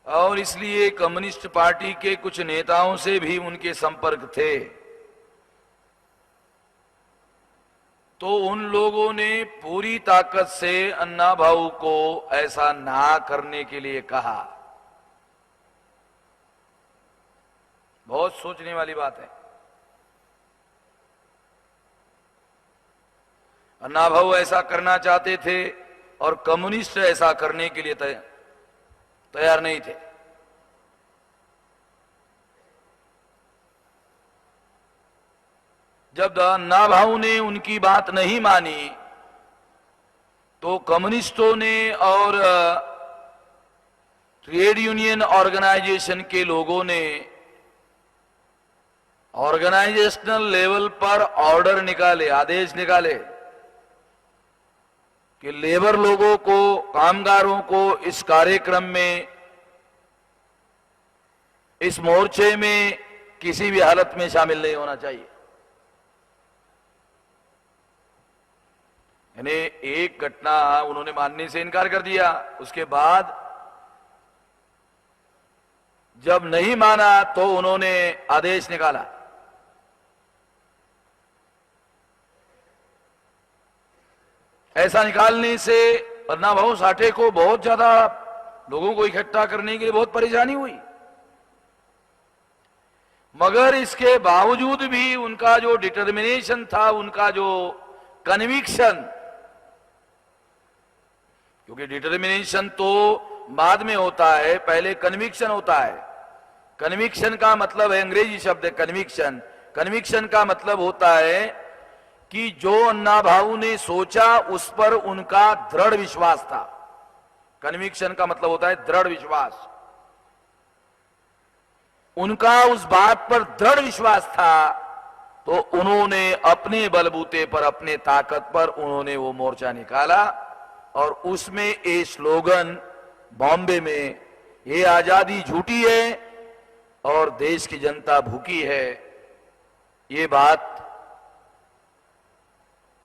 और इसलिए communist party के कुछ नेताओं से भी उनके संपर्क थे। तो उन लोगों ने पूरी ताकत से अन्ना भाऊ को ऐसा ना करने के लिए कहा। बहुत सोचने वाली बात है। अन्ना भाऊ ऐसा करना चाहते थे और कम्युनिस्ट ऐसा करने के लिए तैयार नहीं थे। जब अन्ना भाऊ ने उनकी बात नहीं मानी तो कम्युनिस्टों ने और ट्रेड यूनियन ऑर्गेनाइजेशन के लोगों ने ऑर्गेनाइजेशनल लेवल पर ऑर्डर निकाले, आदेश निकाले कि लेबर लोगों को, कामगारों को इस कार्यक्रम में, इस मोर्चे में किसी भी हालत में शामिल नहीं होना चाहिए। यानी एक घटना उन्होंने मानने से इनकार कर दिया, उसके बाद जब नहीं माना तो उन्होंने आदेश निकाला। ऐसा निकालने से अन्ना भाऊ साठे को बहुत ज्यादा लोगों को इकट्ठा करने के लिए बहुत परेशानी हुई, मगर इसके बावजूद भी उनका जो डिटर्मिनेशन था, उनका जो कन्विक्शन, क्योंकि डिटर्मिनेशन तो बाद में होता है, पहले कन्विक्शन होता है। कन्विक्शन का मतलब है, अंग्रेजी शब्द है कन्विक्शन। कन्विक्शन का मतलब होता है कि जो अन्ना भाऊ ने सोचा उस पर उनका दृढ़ विश्वास था। कन्विक्शन का मतलब होता है दृढ़ विश्वास। उनका उस बात पर दृढ़ विश्वास था तो उन्होंने अपने बलबूते पर, अपने ताकत पर उन्होंने वो मोर्चा निकाला और उसमें ये स्लोगन बॉम्बे में, ये आजादी झूठी है और देश की जनता भूखी है, ये बात,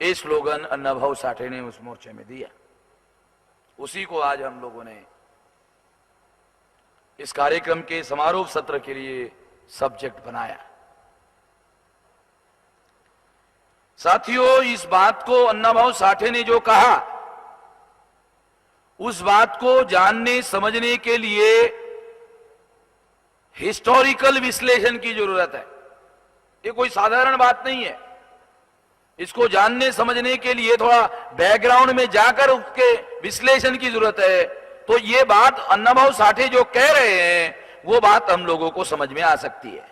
ये स्लोगन अन्ना भाऊ साठे ने उस मोर्चे में दिया। उसी को आज हम लोगों ने इस कार्यक्रम के समारोह सत्र के लिए सब्जेक्ट बनाया। साथियों, इस बात को अन्ना भाऊ साठे ने जो कहा, उस बात को जानने समझने के लिए हिस्टोरिकल विश्लेषण की जरूरत है। ये कोई साधारण बात नहीं है। इसको जानने समझने के लिए थोड़ा बैकग्राउंड में जाकर उसके विश्लेषण की जरूरत है। तो ये बात अन्ना भाऊ साठे जो कह रहे हैं वो बात हम लोगों को समझ में आ सकती है।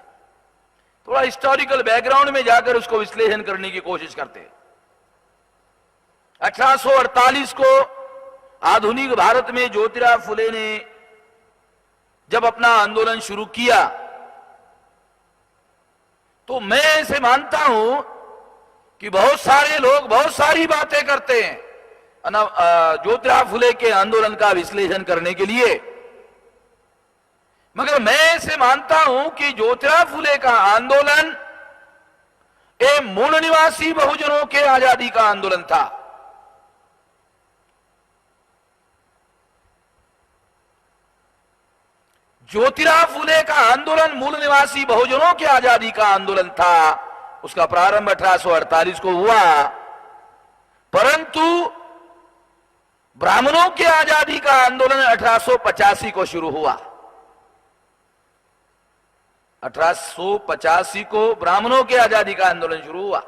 थोड़ा हिस्टोरिकल बैकग्राउंड में जाकर उसको विश्लेषण करने की कोशिश करते हैं। 1848 को आधुनिक भारत में ज्योतिराव फुले ने जब अपना आंदोलन शुरू किया तो मैं ऐसे मानता हूं कि बहुत सारे लोग बहुत सारी बातें करते हैं ज्योतिराव फुले के आंदोलन का विश्लेषण करने के लिए, मगर मैं ऐसे मानता हूं कि ज्योतिराव फुले का आंदोलन एक मूल निवासी बहुजनों के आजादी का आंदोलन था। ज्योतिराव फुले का आंदोलन मूल निवासी बहुजनों की आजादी का आंदोलन था। उसका प्रारंभ 1848 को हुआ, परंतु ब्राह्मणों की आजादी का आंदोलन 1885 को शुरू हुआ। 1885 को ब्राह्मणों की आजादी का आंदोलन शुरू हुआ।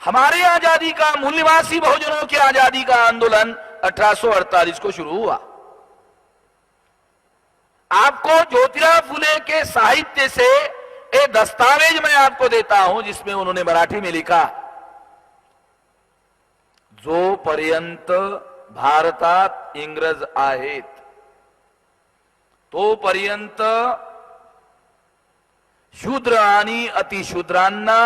हमारे आजादी का, मूल निवासी बहुजनों की आजादी का आंदोलन 1848 को शुरू हुआ। आपको ज्योतिराव फुले के साहित्य से एक दस्तावेज मैं आपको देता हूं जिसमें उन्होंने मराठी में लिखा, जोपर्यंत भारतात इंग्रज आहेत तोपर्यंत शूद्र आणि अतिशूद्रांना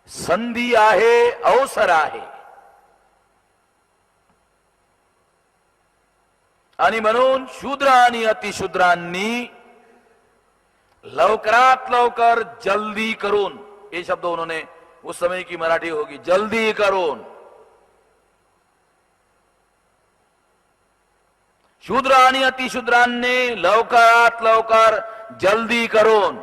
संधी आहे, अवसर आहे, आणि म्हणून शूद्र आणि अतिशूद्रांनी लवकरात लवकर जल्दी करून, ये शब्द उन्होंने उस समय की मराठी होगी, जल्दी करून शूद्र आणि अतिशूद्रांनी लवकरात लवकर जल्दी करून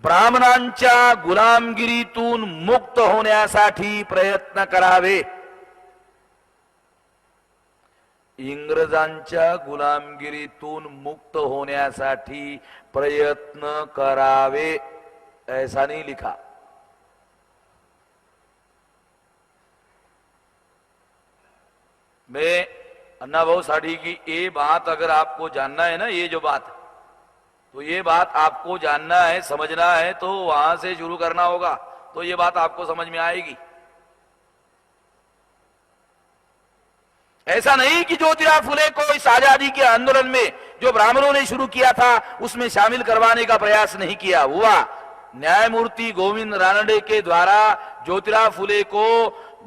ब्राह्मणांच्या गुलामगिरीतून मुक्त होण्यासाठी प्रयत्न करावे. इंग्रजांच्या गुलामगिरीतून मुक्त होण्यासाठी प्रयत्न करावे, ऐसा नहीं लिखा. मैं अन्ना भाऊ साड़ी की ये बात अगर आपको जानना है ना, ये जो बात, तो ये बात आपको जानना है, समझना है, तो वहां से शुरू करना होगा, तो ये बात आपको समझ में आएगी. ऐसा नहीं कि ज्योतिराव फुले को इस आजादी के आंदोलन में जो ब्राह्मणों ने शुरू किया था उसमें शामिल करवाने का प्रयास नहीं किया हुआ. न्यायमूर्ति गोविंद रानडे के द्वारा ज्योतिराव फुले को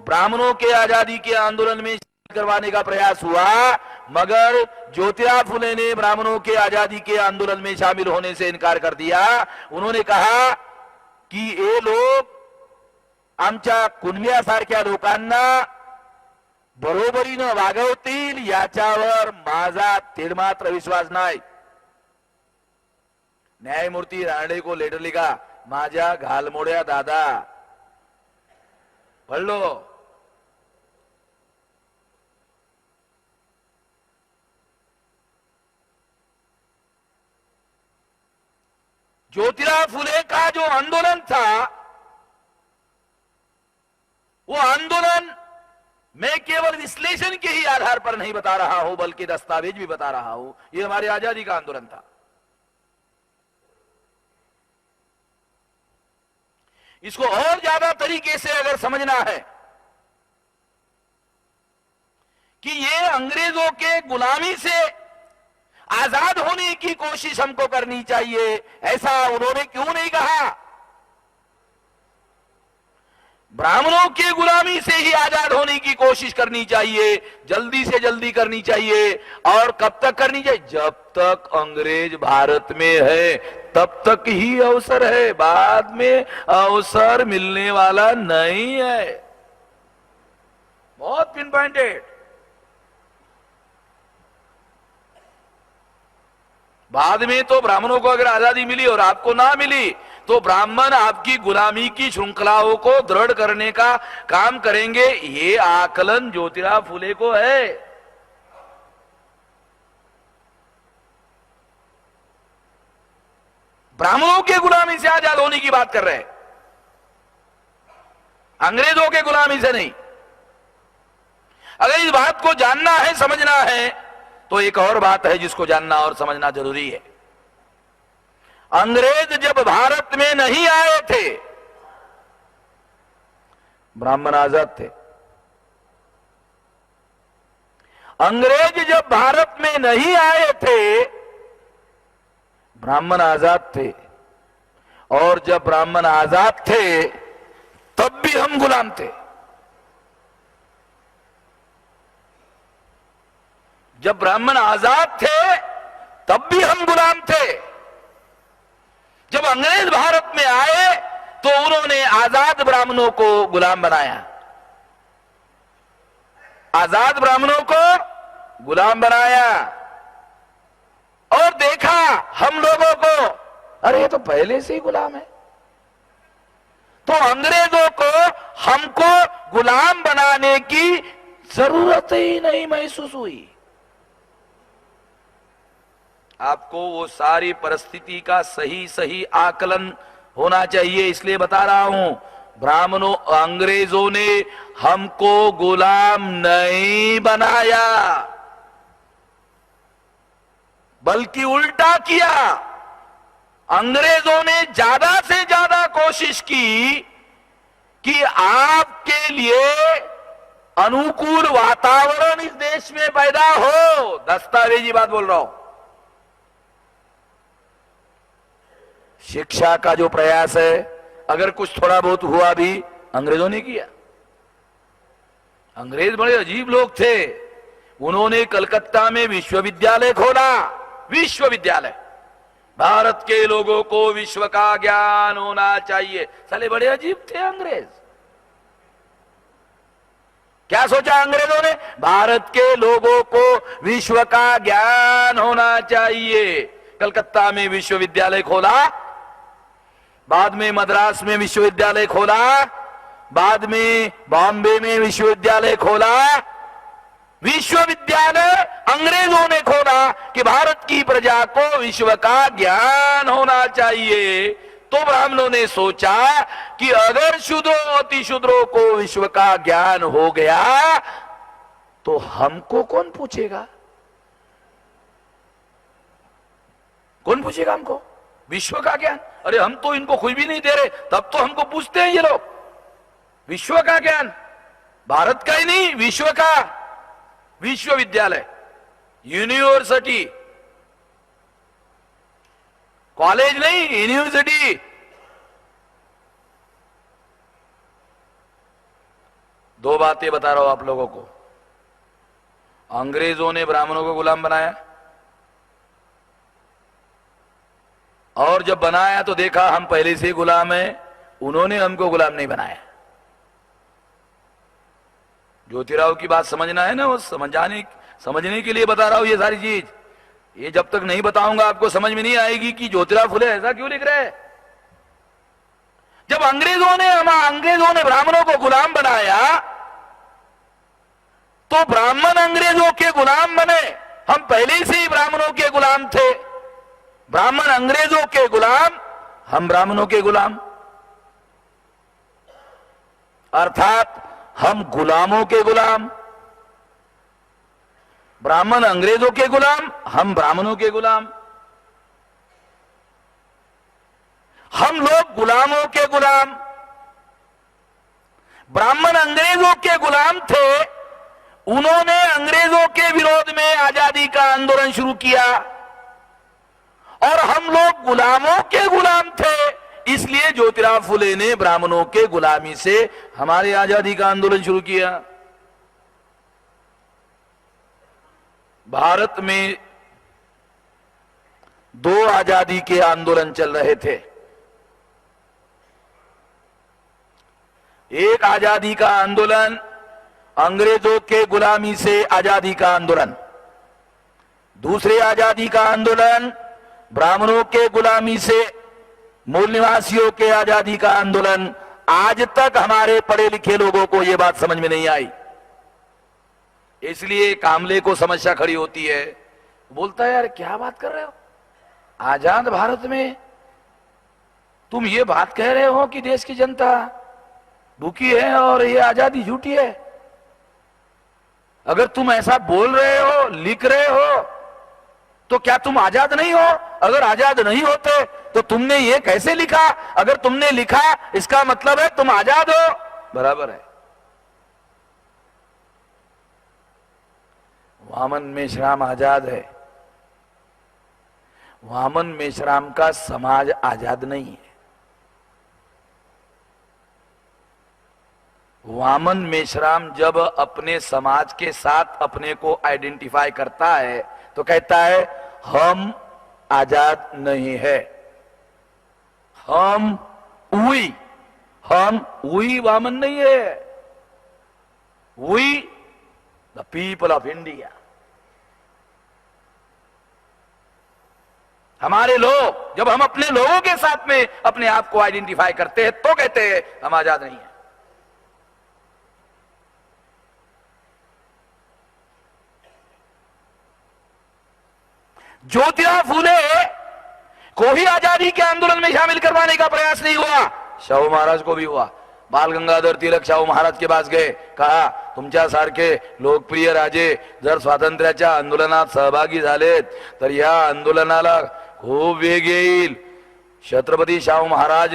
ब्राह्मणों के आजादी के आंदोलन में करवाने का प्रयास हुआ, मगर ज्योतिराव फुले ने ब्राह्मणों के आजादी के आंदोलन में शामिल होने से इनकार कर दिया. उन्होंने कहा की ये लोग आमच्या कुणब्यासारख्या लोकांना बरोबरीनं वागवतील याच्यावर माझा तिळमात्र विश्वास नाही. न्यायमूर्ति रानडे को लेटर लिखा, माझ्या घालमोड्या दादा, पढ़ लो. ज्योतिराव फुले का जो आंदोलन था, वो आंदोलन मैं केवल विश्लेषण के ही आधार पर नहीं बता रहा हूं, बल्कि दस्तावेज भी बता रहा हूं. ये हमारी आजादी का आंदोलन था. इसको और ज्यादा तरीके से अगर समझना है कि ये अंग्रेजों के गुलामी से आजाद होने की कोशिश हमको करनी चाहिए, ऐसा उन्होंने क्यों नहीं कहा. ब्राह्मणों के गुलामी से ही आजाद होने की कोशिश करनी चाहिए, जल्दी से जल्दी करनी चाहिए. और कब तक करनी चाहिए? जब तक अंग्रेज भारत में है तब तक ही अवसर है, बाद में अवसर मिलने वाला नहीं है. बहुत पिन पॉइंटेड. बाद में तो ब्राह्मणों को अगर आजादी मिली और आपको ना मिली तो ब्राह्मण आपकी गुलामी की श्रृंखलाओं को दृढ़ करने का काम करेंगे. ये आकलन ज्योतिराव फुले को है. ब्राह्मणों के गुलामी से आजाद होने की बात कर रहे हैं, अंग्रेजों के गुलामी से नहीं. अगर इस बात को जानना है, समझना है, तो एक और बात है जिसको जानना और समझना जरूरी है. अंग्रेज जब भारत में नहीं आए थे, ब्राह्मण आजाद थे. अंग्रेज जब भारत में नहीं आए थे, ब्राह्मण आजाद थे. और जब ब्राह्मण आजाद थे तब भी हम गुलाम थे. जब ब्राह्मण आजाद थे तब भी हम गुलाम थे. जब अंग्रेज भारत में आए तो उन्होंने आजाद ब्राह्मणों को गुलाम बनाया, आजाद ब्राह्मणों को गुलाम बनाया. और देखा हम लोगों को, अरे ये तो पहले से ही गुलाम है. तो अंग्रेजों को हमको गुलाम बनाने की जरूरत ही नहीं महसूस हुई. आपको वो सारी परिस्थिति का सही सही आकलन होना चाहिए, इसलिए बता रहा हूं. ब्राह्मणों, अंग्रेजों ने हमको गुलाम नहीं बनाया, बल्कि उल्टा किया. अंग्रेजों ने ज्यादा से ज्यादा कोशिश की कि आपके लिए अनुकूल वातावरण इस देश में पैदा हो. दस्तावेजी बात बोल रहा हूं. शिक्षा का जो प्रयास है, अगर कुछ थोड़ा बहुत हुआ भी अंग्रेजों ने किया. अंग्रेज बड़े अजीब लोग थे. उन्होंने कलकत्ता में विश्वविद्यालय खोला. विश्वविद्यालय, भारत के लोगों को विश्व का ज्ञान होना चाहिए. साले बड़े अजीब थे अंग्रेज. क्या क्या सोचा अंग्रेजों ने? भारत के लोगों को विश्व का ज्ञान होना चाहिए। कलकत्ता में विश्वविद्यालय खोला, बाद में मद्रास में विश्वविद्यालय खोला, बाद में बॉम्बे में विश्वविद्यालय खोला। विश्वविद्यालय अंग्रेजों ने खोला कि भारत की प्रजा को विश्व का ज्ञान होना चाहिए। तो ब्राह्मणों ने सोचा कि अगर शूद्रों अति शूद्रों को विश्व का ज्ञान हो गया तो हमको कौन पूछेगा? कौन पूछेगा हमको विश्व का ज्ञान? अरे हम तो इनको कुछ भी नहीं दे रहे, तब तो हमको पूछते हैं ये लोग। विश्व का ज्ञान, भारत का ही नहीं विश्व का। विश्वविद्यालय, यूनिवर्सिटी, कॉलेज नहीं, यूनिवर्सिटी। दो बातें बता रहा हूं आप लोगों को। अंग्रेजों ने ब्राह्मणों को गुलाम बनाया, और जब बनाया तो देखा हम पहले से ही गुलाम हैं, उन्होंने हमको गुलाम नहीं बनाया। ज्योतिराव की बात समझना है ना, वो समझने के लिए बता रहा हूं ये सारी चीज। ये जब तक नहीं बताऊंगा आपको समझ में नहीं आएगी कि ज्योतिराव फुले ऐसा क्यों लिख रहे हैं। जब अंग्रेजों ने ब्राह्मणों को गुलाम बनाया तो ब्राह्मण अंग्रेजों के गुलाम बने। हम पहले से ही ब्राह्मणों के गुलाम थे। ब्राह्मण अंग्रेजों के गुलाम, हम ब्राह्मणों के गुलाम, अर्थात हम गुलामों के गुलाम। ब्राह्मण अंग्रेजों के गुलाम, हम ब्राह्मणों के गुलाम। हम लोग गुलामों के गुलाम। ब्राह्मण अंग्रेजों के गुलाम थे, उन्होंने अंग्रेजों के विरोध में आजादी का आंदोलन शुरू किया, और हम लोग गुलामों के गुलाम थे, इसलिए ज्योतिराव फुले ने ब्राह्मणों के गुलामी से हमारे आजादी का आंदोलन शुरू किया। भारत में दो आजादी के आंदोलन चल रहे थे। एक आजादी का आंदोलन अंग्रेजों के गुलामी से आजादी का आंदोलन, दूसरे आजादी का आंदोलन ब्राह्मणों के गुलामी से मूल निवासियों के आजादी का आंदोलन। आज तक हमारे पढ़े लिखे लोगों को यह बात समझ में नहीं आई, इसलिए कामले को समस्या खड़ी होती है। बोलता है यार क्या बात कर रहे हो, आजाद भारत में तुम ये बात कह रहे हो कि देश की जनता भूखी है और ये आजादी झूठी है। अगर तुम ऐसा बोल रहे हो, लिख रहे हो, तो क्या तुम आजाद नहीं हो? अगर आजाद नहीं होते तो तुमने ये कैसे लिखा? अगर तुमने लिखा इसका मतलब है तुम आजाद हो। बराबर है। वामन मेश्राम आजाद है, वामन मेश्राम का समाज आजाद नहीं है। वामन मेश्राम जब अपने समाज के साथ अपने को आइडेंटिफाई करता है तो कहता है हम आजाद नहीं है, हम वी वामन नहीं है, we the people of India. हमारे लोग, जब हम अपने लोगों के साथ में अपने आप को आइडेंटिफाई करते हैं तो कहते हैं हम आजाद नहीं है। ज्योतिराव फूले को ही आजादी के आंदोलन में शामिल करवाने का प्रयास नहीं हुआ, शाहू महाराज को भी हुआ। बाल गंगाधर तिलक शाहू महाराज के पास गए, कहा तुमच्या सारखे लोकप्रिय राजे जर स्वातंत्र्याच्या आंदोलनात सहभागी झालेत तर या आंदोलनाला खूप वेग येईल। छत्रपति शाहू महाराज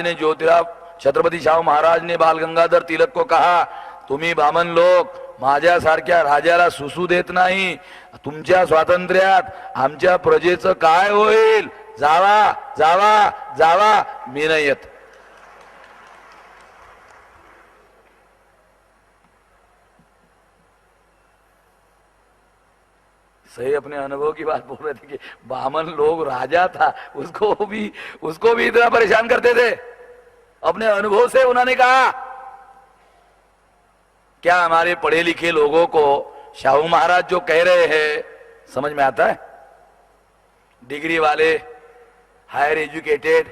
ने बाल गंगाधर तिलक को कहा तुम्ही बामन लोक माझ्यासारख्या राजाला सुसू देत नाही, तुमच्या स्वातंत्र्यात आमच्या प्रजेचं काय होईल? जावा जावा जावा, मी नाही येत। सही अपने अनुभव की बात बोल रहे थे कि बामन लोग राजा था, उसको भी इतना परेशान करते थे। अपने अनुभव से उन्होंने कहा क्या हमारे पढ़े लिखे लोगों को शाहू महाराज जो कह रहे हैं समझ में आता है? डिग्री वाले, higher educated,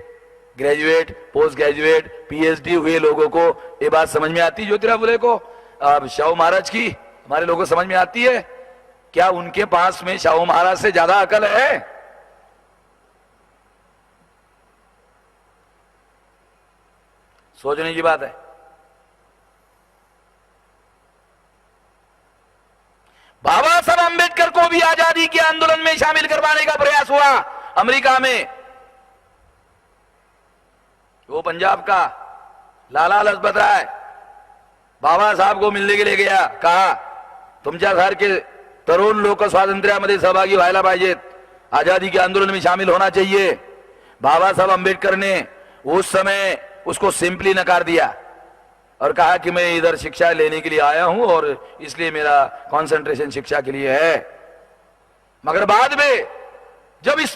graduate, post graduate, PhD हुए लोगों को ये बात समझ में आती है? ज्योतिराव फुले को, शाहू महाराज की हमारे लोगों को समझ में आती है? क्या उनके पास में शाहू महाराज से ज्यादा अकल है? सोचने की बात है। बाबा साहब अंबेडकर को भी आजादी के आंदोलन में शामिल करवाने का प्रयास हुआ अमेरिका में। वो पंजाब का लाला लजपत राय बाबा साहब को मिलने के लिए गया, कहा तुमच्यासारखे तरुण लोक स्वातंत्र्यामध्ये सहभागी व्हायला पाहिजेत, आजादी के आंदोलन में शामिल होना चाहिए। बाबा साहब अंबेडकर ने उस समय उसको सिंपली नकार दिया और कहा कि मैं इधर शिक्षा लेने के लिए आया हूं और इसलिए मेरा कंसंट्रेशन शिक्षा के लिए है। मगर बाद में जब इस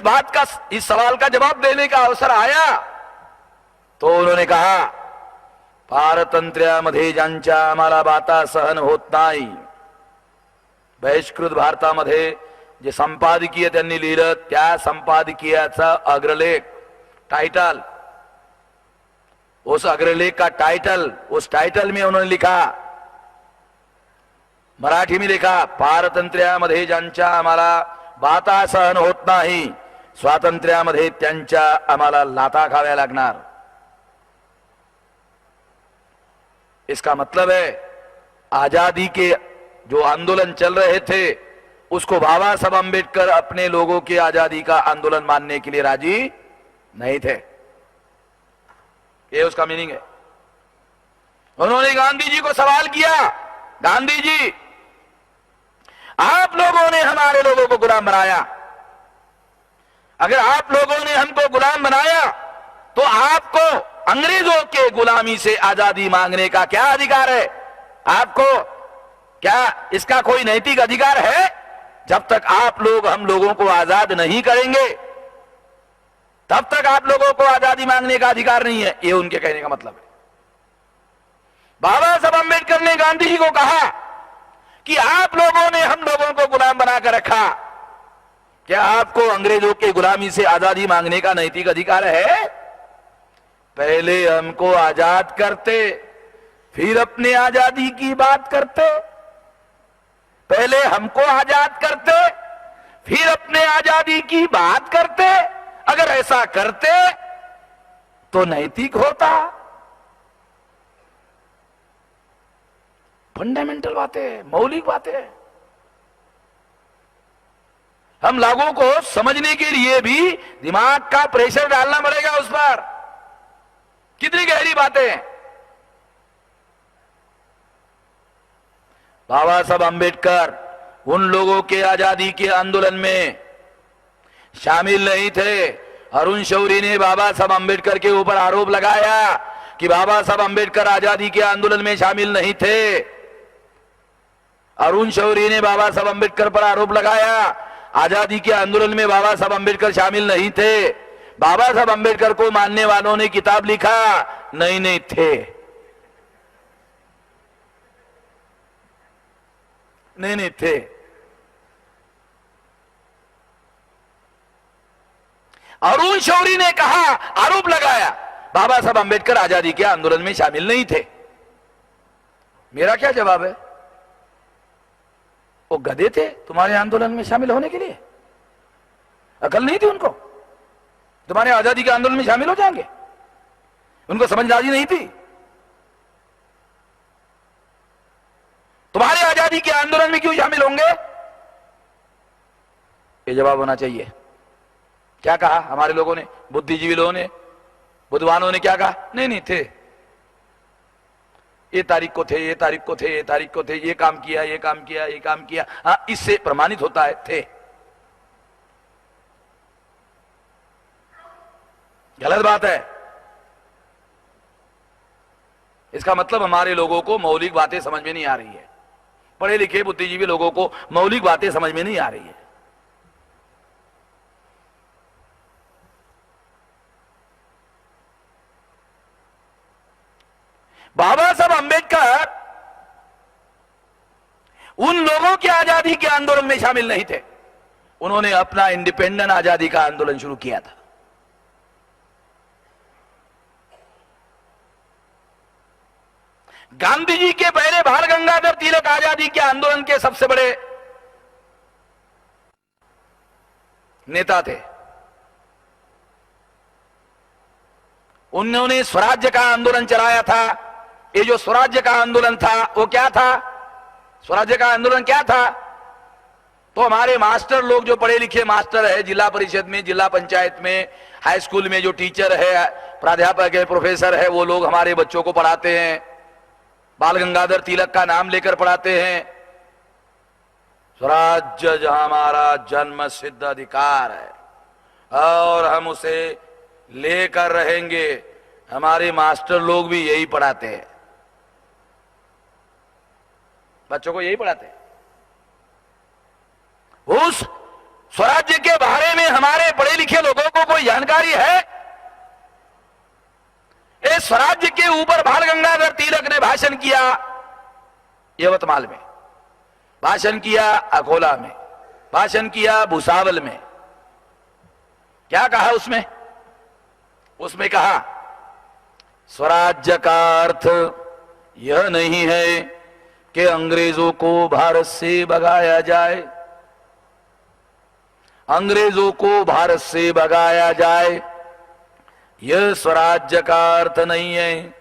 सवाल का जवाब देने का अवसर आया तो उन्होंने कहा, पारतंत्र्यामध्ये ज्यांच्या आम्हाला बाता सहन होत नाही, बहिष्कृत भारतामध्ये जे संपादकीय त्यांनी लिहिलं त्या संपादकीयाचा अग्रलेख, टाइटल, उस अग्रलेख का टाइटल, उस टाइटल में उन्होंने लिखा, मराठी में लिखा, पारतंत्र्यामध्ये ज्यांच्या आम्हाला बाता सहन होत नाही, स्वातंत्र्यामध्ये त्यांच्या आम्हाला लाता खाव्या लागणार। इसका मतलब है आजादी के जो आंदोलन चल रहे थे उसको बाबा साहब अंबेडकर अपने लोगों की आजादी का आंदोलन मानने के लिए राजी नहीं थे। ये उसका मीनिंग है। उन्होंने गांधी जी को सवाल किया, गांधी जी आप लोगों ने हमारे लोगों को गुलाम बनाया, अगर आप लोगों ने हमको गुलाम बनाया तो आपको अंग्रेजों के गुलामी से आजादी मांगने का क्या अधिकार है? आपको क्या इसका कोई नैतिक अधिकार है? जब तक आप लोग हम लोगों को आजाद नहीं करेंगे तब तक आप लोगों को आजादी मांगने का अधिकार नहीं है। ये उनके कहने का मतलब है। बाबा साहब अंबेडकर ने गांधी जी को कहा कि आप लोगों ने हम लोगों को गुलाम बनाकर रखा, क्या आपको अंग्रेजों के गुलामी से आजादी मांगने का नैतिक अधिकार है? पहले हमको आजाद करते फिर अपने आजादी की बात करते, पहले हमको आजाद करते फिर अपने आजादी की बात करते। अगर ऐसा करते तो नैतिक होता। फंडामेंटल बातें, मौलिक बातें हम लोगों को समझने के लिए भी दिमाग का प्रेशर डालना पड़ेगा उस पर। कितनी गहरी बातें हैं। बाबा साहब अंबेडकर उन लोगों के आजादी के आंदोलन में शामिल नहीं थे। अरुण शौरी ने बाबा साहब अंबेडकर के ऊपर आरोप लगाया कि बाबा साहब अंबेडकर आजादी के आंदोलन में शामिल नहीं थे। अरुण शौरी ने बाबा साहब अंबेडकर पर आरोप लगाया आजादी के आंदोलन में बाबा साहब अंबेडकर शामिल नहीं थे। बाबा साहब अंबेडकर को मानने वालों ने किताब लिखा, नहीं थे, नहीं थे। अरुण शौरी ने कहा, आरोप लगाया बाबा साहब अंबेडकर आजादी के आंदोलन में शामिल नहीं थे। मेरा क्या जवाब है? वो गधे थे तुम्हारे आंदोलन में शामिल होने के लिए? अकल नहीं थी उनको? तुम्हारे आजादी के आंदोलन में शामिल हो जाएंगे? उनको समझदारी नहीं थी? तुम्हारे आजादी के आंदोलन में क्यों शामिल होंगे? ये जवाब होना चाहिए। क्या कहा हमारे लोगों ने, बुद्धिजीवी लोगों ने, बुद्धवानों ने क्या कहा? नहीं थे, ये तारीख को थे, ये तारीख को थे, ये तारीख को थे, ये काम किया, ये काम किया, ये काम किया। हाँ, इससे प्रमाणित होता है थे। गलत बात है। इसका मतलब हमारे लोगों को मौलिक बातें समझ में नहीं आ रही है। पढ़े लिखे बुद्धिजीवी लोगों को मौलिक बातें समझ में नहीं आ रही है। बाबा साहब अंबेडकर उन लोगों के आजादी के आंदोलन में शामिल नहीं थे। उन्होंने अपना इंडिपेंडेंट आजादी का आंदोलन शुरू किया था। गांधी जी के पहले बाल गंगाधर तिलक आजादी के आंदोलन के सबसे बड़े नेता थे। उन्होंने स्वराज्य का आंदोलन चलाया था। ये जो स्वराज्य का आंदोलन था वो क्या था? स्वराज्य का आंदोलन क्या था? तो हमारे मास्टर लोग जो पढ़े लिखे मास्टर है, जिला परिषद में, जिला पंचायत में, हाई स्कूल में जो टीचर है, प्राध्यापक है, प्रोफेसर है, वो लोग हमारे बच्चों को पढ़ाते हैं, बाल गंगाधर तिलक का नाम लेकर पढ़ाते हैं। स्वराज्य जहां हमारा जन्म सिद्ध अधिकार है और हम उसे लेकर रहेंगे। हमारे मास्टर लोग भी यही पढ़ाते हैं, बच्चों को यही पढ़ाते हैं। उस स्वराज्य के बारे में हमारे पढ़े लिखे लोगों को कोई जानकारी है? इस स्वराज्य के ऊपर बाल गंगाधर तिलक ने भाषण किया यवतमाल में, भाषण किया अकोला में, भाषण किया भुसावल में। क्या कहा उसमें? उसमें कहा स्वराज्य का अर्थ यह नहीं है कि अंग्रेजों को भारत से भगाया जाए, अंग्रेजों को भारत से भगाया जाए, यह स्वराज्य का अर्थ नहीं है।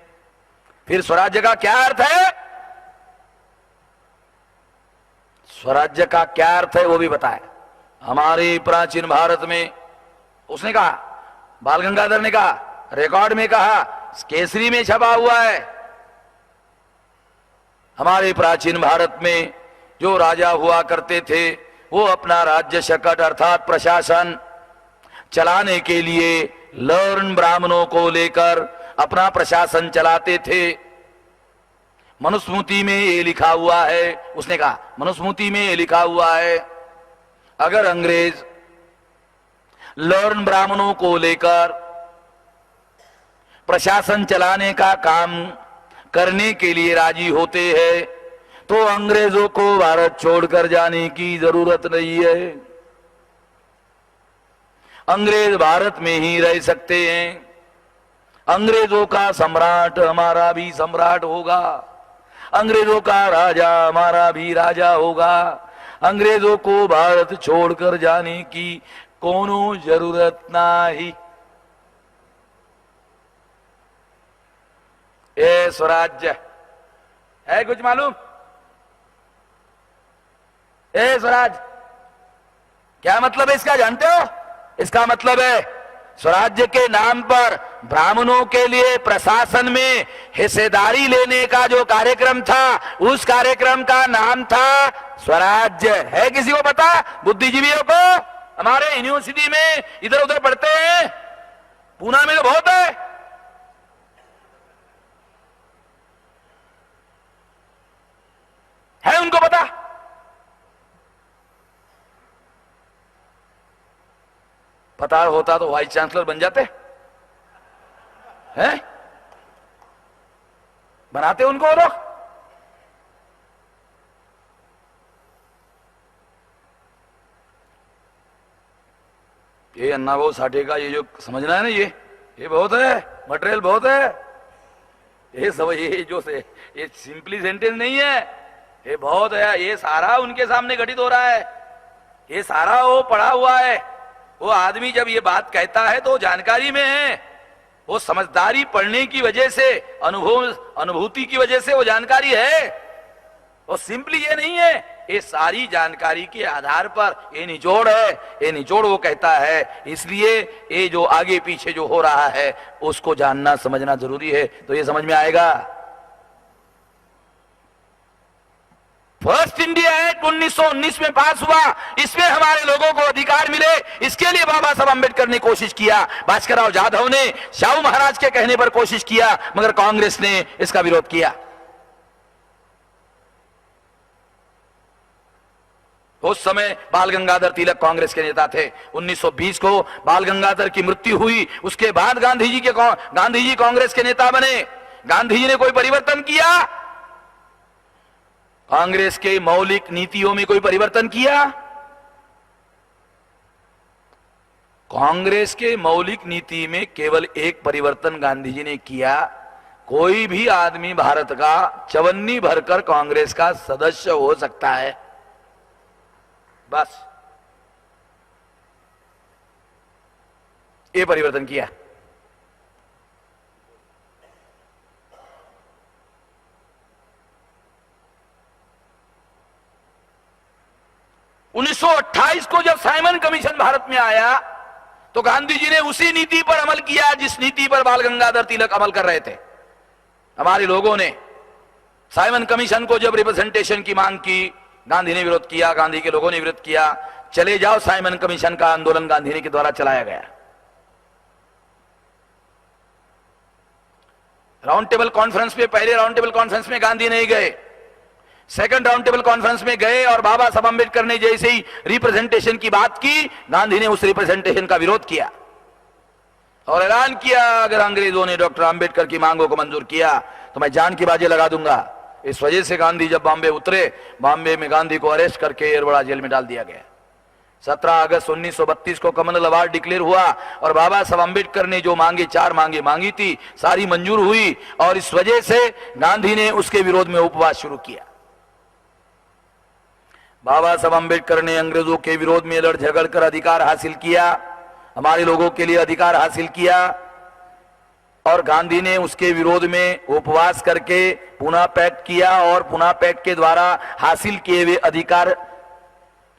फिर स्वराज्य का क्या अर्थ है? स्वराज्य का क्या अर्थ है वो भी बताया। हमारे प्राचीन भारत में उसने कहा, बाल गंगाधर ने कहा, रिकॉर्ड में कहा, केसरी में छपा हुआ है, हमारे प्राचीन भारत में जो राजा हुआ करते थे वो अपना राज्य शकट अर्थात प्रशासन चलाने के लिए लर्न ब्राह्मणों को लेकर अपना प्रशासन चलाते थे। मनुस्मृति में ये लिखा हुआ है, उसने कहा मनुस्मृति में ये लिखा हुआ है, अगर अंग्रेज लर्न ब्राह्मणों को लेकर प्रशासन चलाने का काम करने के लिए राजी होते हैं तो अंग्रेजों को भारत छोड़कर जाने की जरूरत नहीं है, अंग्रेज भारत में ही रह सकते हैं। अंग्रेजों का सम्राट हमारा भी सम्राट होगा, अंग्रेजों का राजा हमारा भी राजा होगा, अंग्रेजों को भारत छोड़कर जाने की कोनो जरूरत नहीं। ये स्वराज्य है, कुछ मालूम? ए स्वराज क्या मतलब है इसका, जानते हो? इसका मतलब है स्वराज्य के नाम पर ब्राह्मणों के लिए प्रशासन में हिस्सेदारी लेने का जो कार्यक्रम था, उस कार्यक्रम का नाम था स्वराज्य। है किसी को पता? बुद्धिजीवियों को? हमारे यूनिवर्सिटी में इधर उधर पढ़ते हैं, पूना में तो बहुत है उनको पता? पता होता तो वाइस चांसलर बन जाते हैं, बनाते उनको लोग। ये अन्ना वो साठे का ये जो समझना है ना, ये बहुत है, मटेरियल बहुत है। ये सब ये सिंपली सेंटेंस नहीं है, ये बहुत है। ये सारा उनके सामने घटित हो रहा है, ये सारा वो पढ़ा हुआ है। वो आदमी जब ये बात कहता है तो जानकारी में है, वो समझदारी पढ़ने की वजह से, अनुभूति की वजह से वो जानकारी है, वो सिंपली ये नहीं है। ये सारी जानकारी के आधार पर ये निचोड़ है, ये निचोड़ वो कहता है। इसलिए ये जो आगे पीछे जो हो रहा है उसको जानना समझना जरूरी है, तो ये समझ में आएगा। फर्स्ट इंडिया एक्ट 1919 में पास हुआ, इसमें हमारे लोगों को अधिकार मिले, इसके लिए बाबा साहब अम्बेडकर ने कोशिश किया, भास्करराव जाधव ने शाहू महाराज के कहने पर कोशिश किया, मगर कांग्रेस ने इसका विरोध किया। उस समय बाल गंगाधर तिलक कांग्रेस के नेता थे। 1920 को बाल गंगाधर की मृत्यु हुई, उसके बाद गांधी जी कांग्रेस के नेता बने। गांधी जी ने कोई परिवर्तन किया? कांग्रेस के मौलिक नीतियों में कोई परिवर्तन किया? कांग्रेस के मौलिक नीति में केवल एक परिवर्तन गांधी जी ने किया, कोई भी आदमी भारत का चवन्नी भरकर कांग्रेस का सदस्य हो सकता है, बस ये परिवर्तन किया। उन्नीस 1928 को जब साइमन कमीशन भारत में आया तो गांधी जी ने उसी नीति पर अमल किया जिस नीति पर बाल गंगाधर तिलक अमल कर रहे थे। हमारे लोगों ने साइमन कमीशन को जब रिप्रेजेंटेशन की मांग की, गांधी ने विरोध किया, गांधी के लोगों ने विरोध किया। चले जाओ, साइमन कमीशन का आंदोलन गांधी जी के द्वारा चलाया गया। राउंड टेबल कॉन्फ्रेंस में, पहले राउंड टेबल कॉन्फ्रेंस में गांधी नहीं गए, सेकंड राउंड टेबल कॉन्फ्रेंस में गए और बाबा साहब अंबेडकर ने जैसे ही रिप्रेजेंटेशन की बात की, गांधी ने उस रिप्रेजेंटेशन का विरोध किया और ऐलान किया अगर अंग्रेजों ने डॉक्टर अंबेडकर की मांगों को मंजूर किया तो मैं जान की बाजी लगा दूंगा। इस वजह से गांधी जब बॉम्बे उतरे, बॉम्बे में गांधी को अरेस्ट करके एरवड़ा जेल में डाल दिया गया। 17 अगस्त 1932 को कम्युनल अवार्ड डिक्लेयर हुआ और बाबा साहब अंबेडकर ने जो मांगे, 4 मांगे मांगी थी, सारी मंजूर हुई और इस वजह से गांधी ने उसके विरोध में उपवास शुरू किया। बाबा साहब अंबेडकर ने अंग्रेजों के विरोध में लड़ झगड़ कर अधिकार हासिल किया, हमारे लोगों के लिए अधिकार हासिल किया और गांधी ने उसके विरोध में उपवास करके पुनः पैक्ट किया और पुनः पैक्ट के द्वारा हासिल किए हुए अधिकार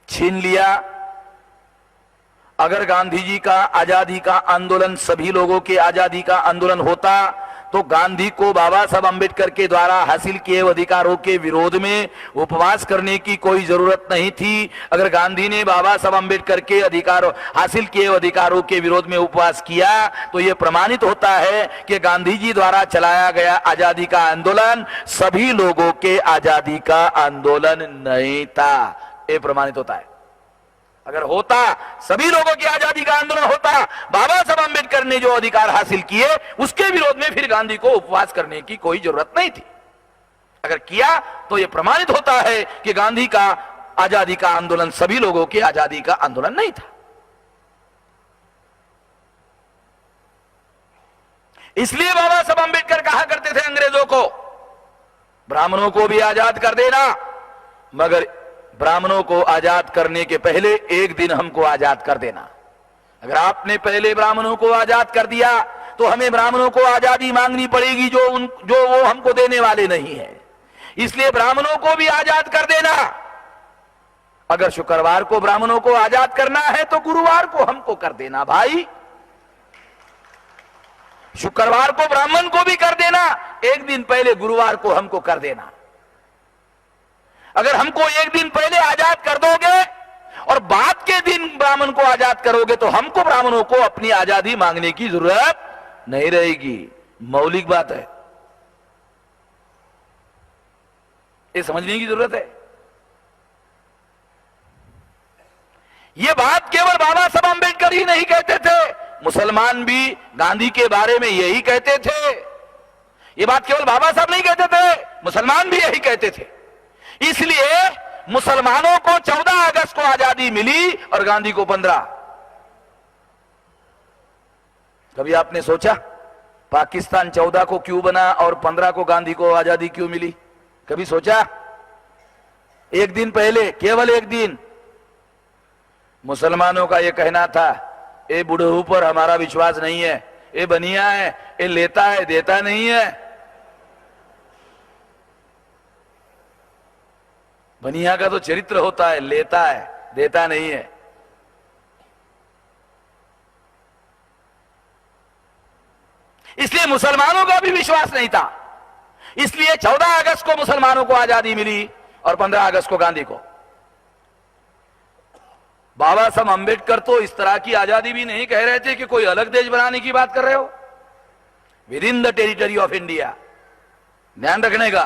छीन लिया। अगर गांधी जी का आजादी का आंदोलन सभी लोगों के आजादी का आंदोलन होता तो गांधी को बाबा साहब अंबेडकर के द्वारा हासिल किए अधिकारों के विरोध में उपवास करने की कोई जरूरत नहीं थी। अगर गांधी ने बाबा साहब अंबेडकर के अधिकारों हासिल किए अधिकारों के विरोध में उपवास किया तो यह प्रमाणित होता है कि गांधी जी द्वारा चलाया गया आजादी का आंदोलन सभी लोगों के आजादी का आंदोलन नहीं था। यह प्रमाणित होता है। अगर होता, सभी लोगों की आजादी का आंदोलन होता, बाबा साहब अंबेडकर ने जो अधिकार हासिल किए उसके विरोध में फिर गांधी को उपवास करने की कोई जरूरत नहीं थी। अगर किया तो यह प्रमाणित होता है कि गांधी का आजादी का आंदोलन सभी लोगों की आजादी का आंदोलन नहीं था। इसलिए बाबा साहब अंबेडकर कहा करते थे अंग्रेजों को, ब्राह्मणों को भी आजाद कर देना, मगर ब्राह्मणों को आजाद करने के पहले एक दिन हमको आजाद कर देना। अगर आपने पहले ब्राह्मणों को आजाद कर दिया तो हमें ब्राह्मणों को आजादी मांगनी पड़ेगी जो वो हमको देने वाले नहीं है। इसलिए ब्राह्मणों को भी आजाद कर देना। अगर शुक्रवार को ब्राह्मणों को आजाद करना है तो गुरुवार को हमको कर देना भाई। शुक्रवार को ब्राह्मण को भी कर देना, एक दिन पहले गुरुवार को हमको कर देना। अगर हमको एक दिन पहले आजाद कर दोगे और बाद के दिन ब्राह्मण को आजाद करोगे तो हमको ब्राह्मणों को अपनी आजादी मांगने की जरूरत नहीं रहेगी। मौलिक बात है, ये समझने की जरूरत है। ये बात केवल बाबा साहब अंबेडकर ही नहीं कहते थे, मुसलमान भी गांधी के बारे में यही कहते थे। ये बात केवल बाबा साहब नहीं कहते थे, मुसलमान भी यही कहते थे। इसलिए मुसलमानों को 14 अगस्त को आजादी मिली और गांधी को 15। कभी आपने सोचा पाकिस्तान 14 को क्यों बना और 15 को गांधी को आजादी क्यों मिली? कभी सोचा? एक दिन पहले, केवल एक दिन, मुसलमानों का यह कहना था, ये बुढ़ऊ पर हमारा विश्वास नहीं है, ये बनिया है, ये लेता है देता नहीं है। बनिया का तो चरित्र होता है, लेता है देता नहीं है। इसलिए मुसलमानों का भी विश्वास नहीं था। इसलिए 14 अगस्त को मुसलमानों को आजादी मिली और 15 अगस्त को गांधी को। बाबा साहब अंबेडकर तो इस तरह की आजादी भी नहीं कह रहे थे कि कोई अलग देश बनाने की बात कर रहे हो, with in the territory of India. ध्यान रखने का,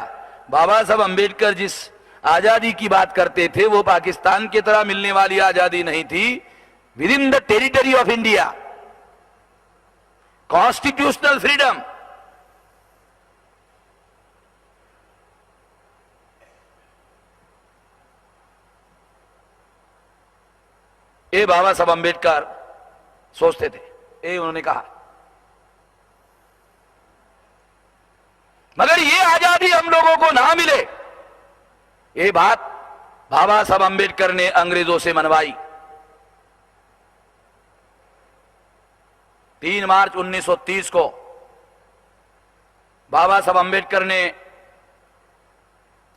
बाबा साहब अंबेडकर जिस आजादी की बात करते थे वो पाकिस्तान की तरह मिलने वाली आजादी नहीं थी, with in the territory of India, constitutional freedom. ये बाबा साहब अंबेडकर सोचते थे, ये उन्होंने कहा। मगर ये आजादी हम लोगों को ना मिले, ये बात बाबा साहब अंबेडकर ने अंग्रेजों से मनवाई। 3 मार्च 1930 को बाबा साहब अंबेडकर ने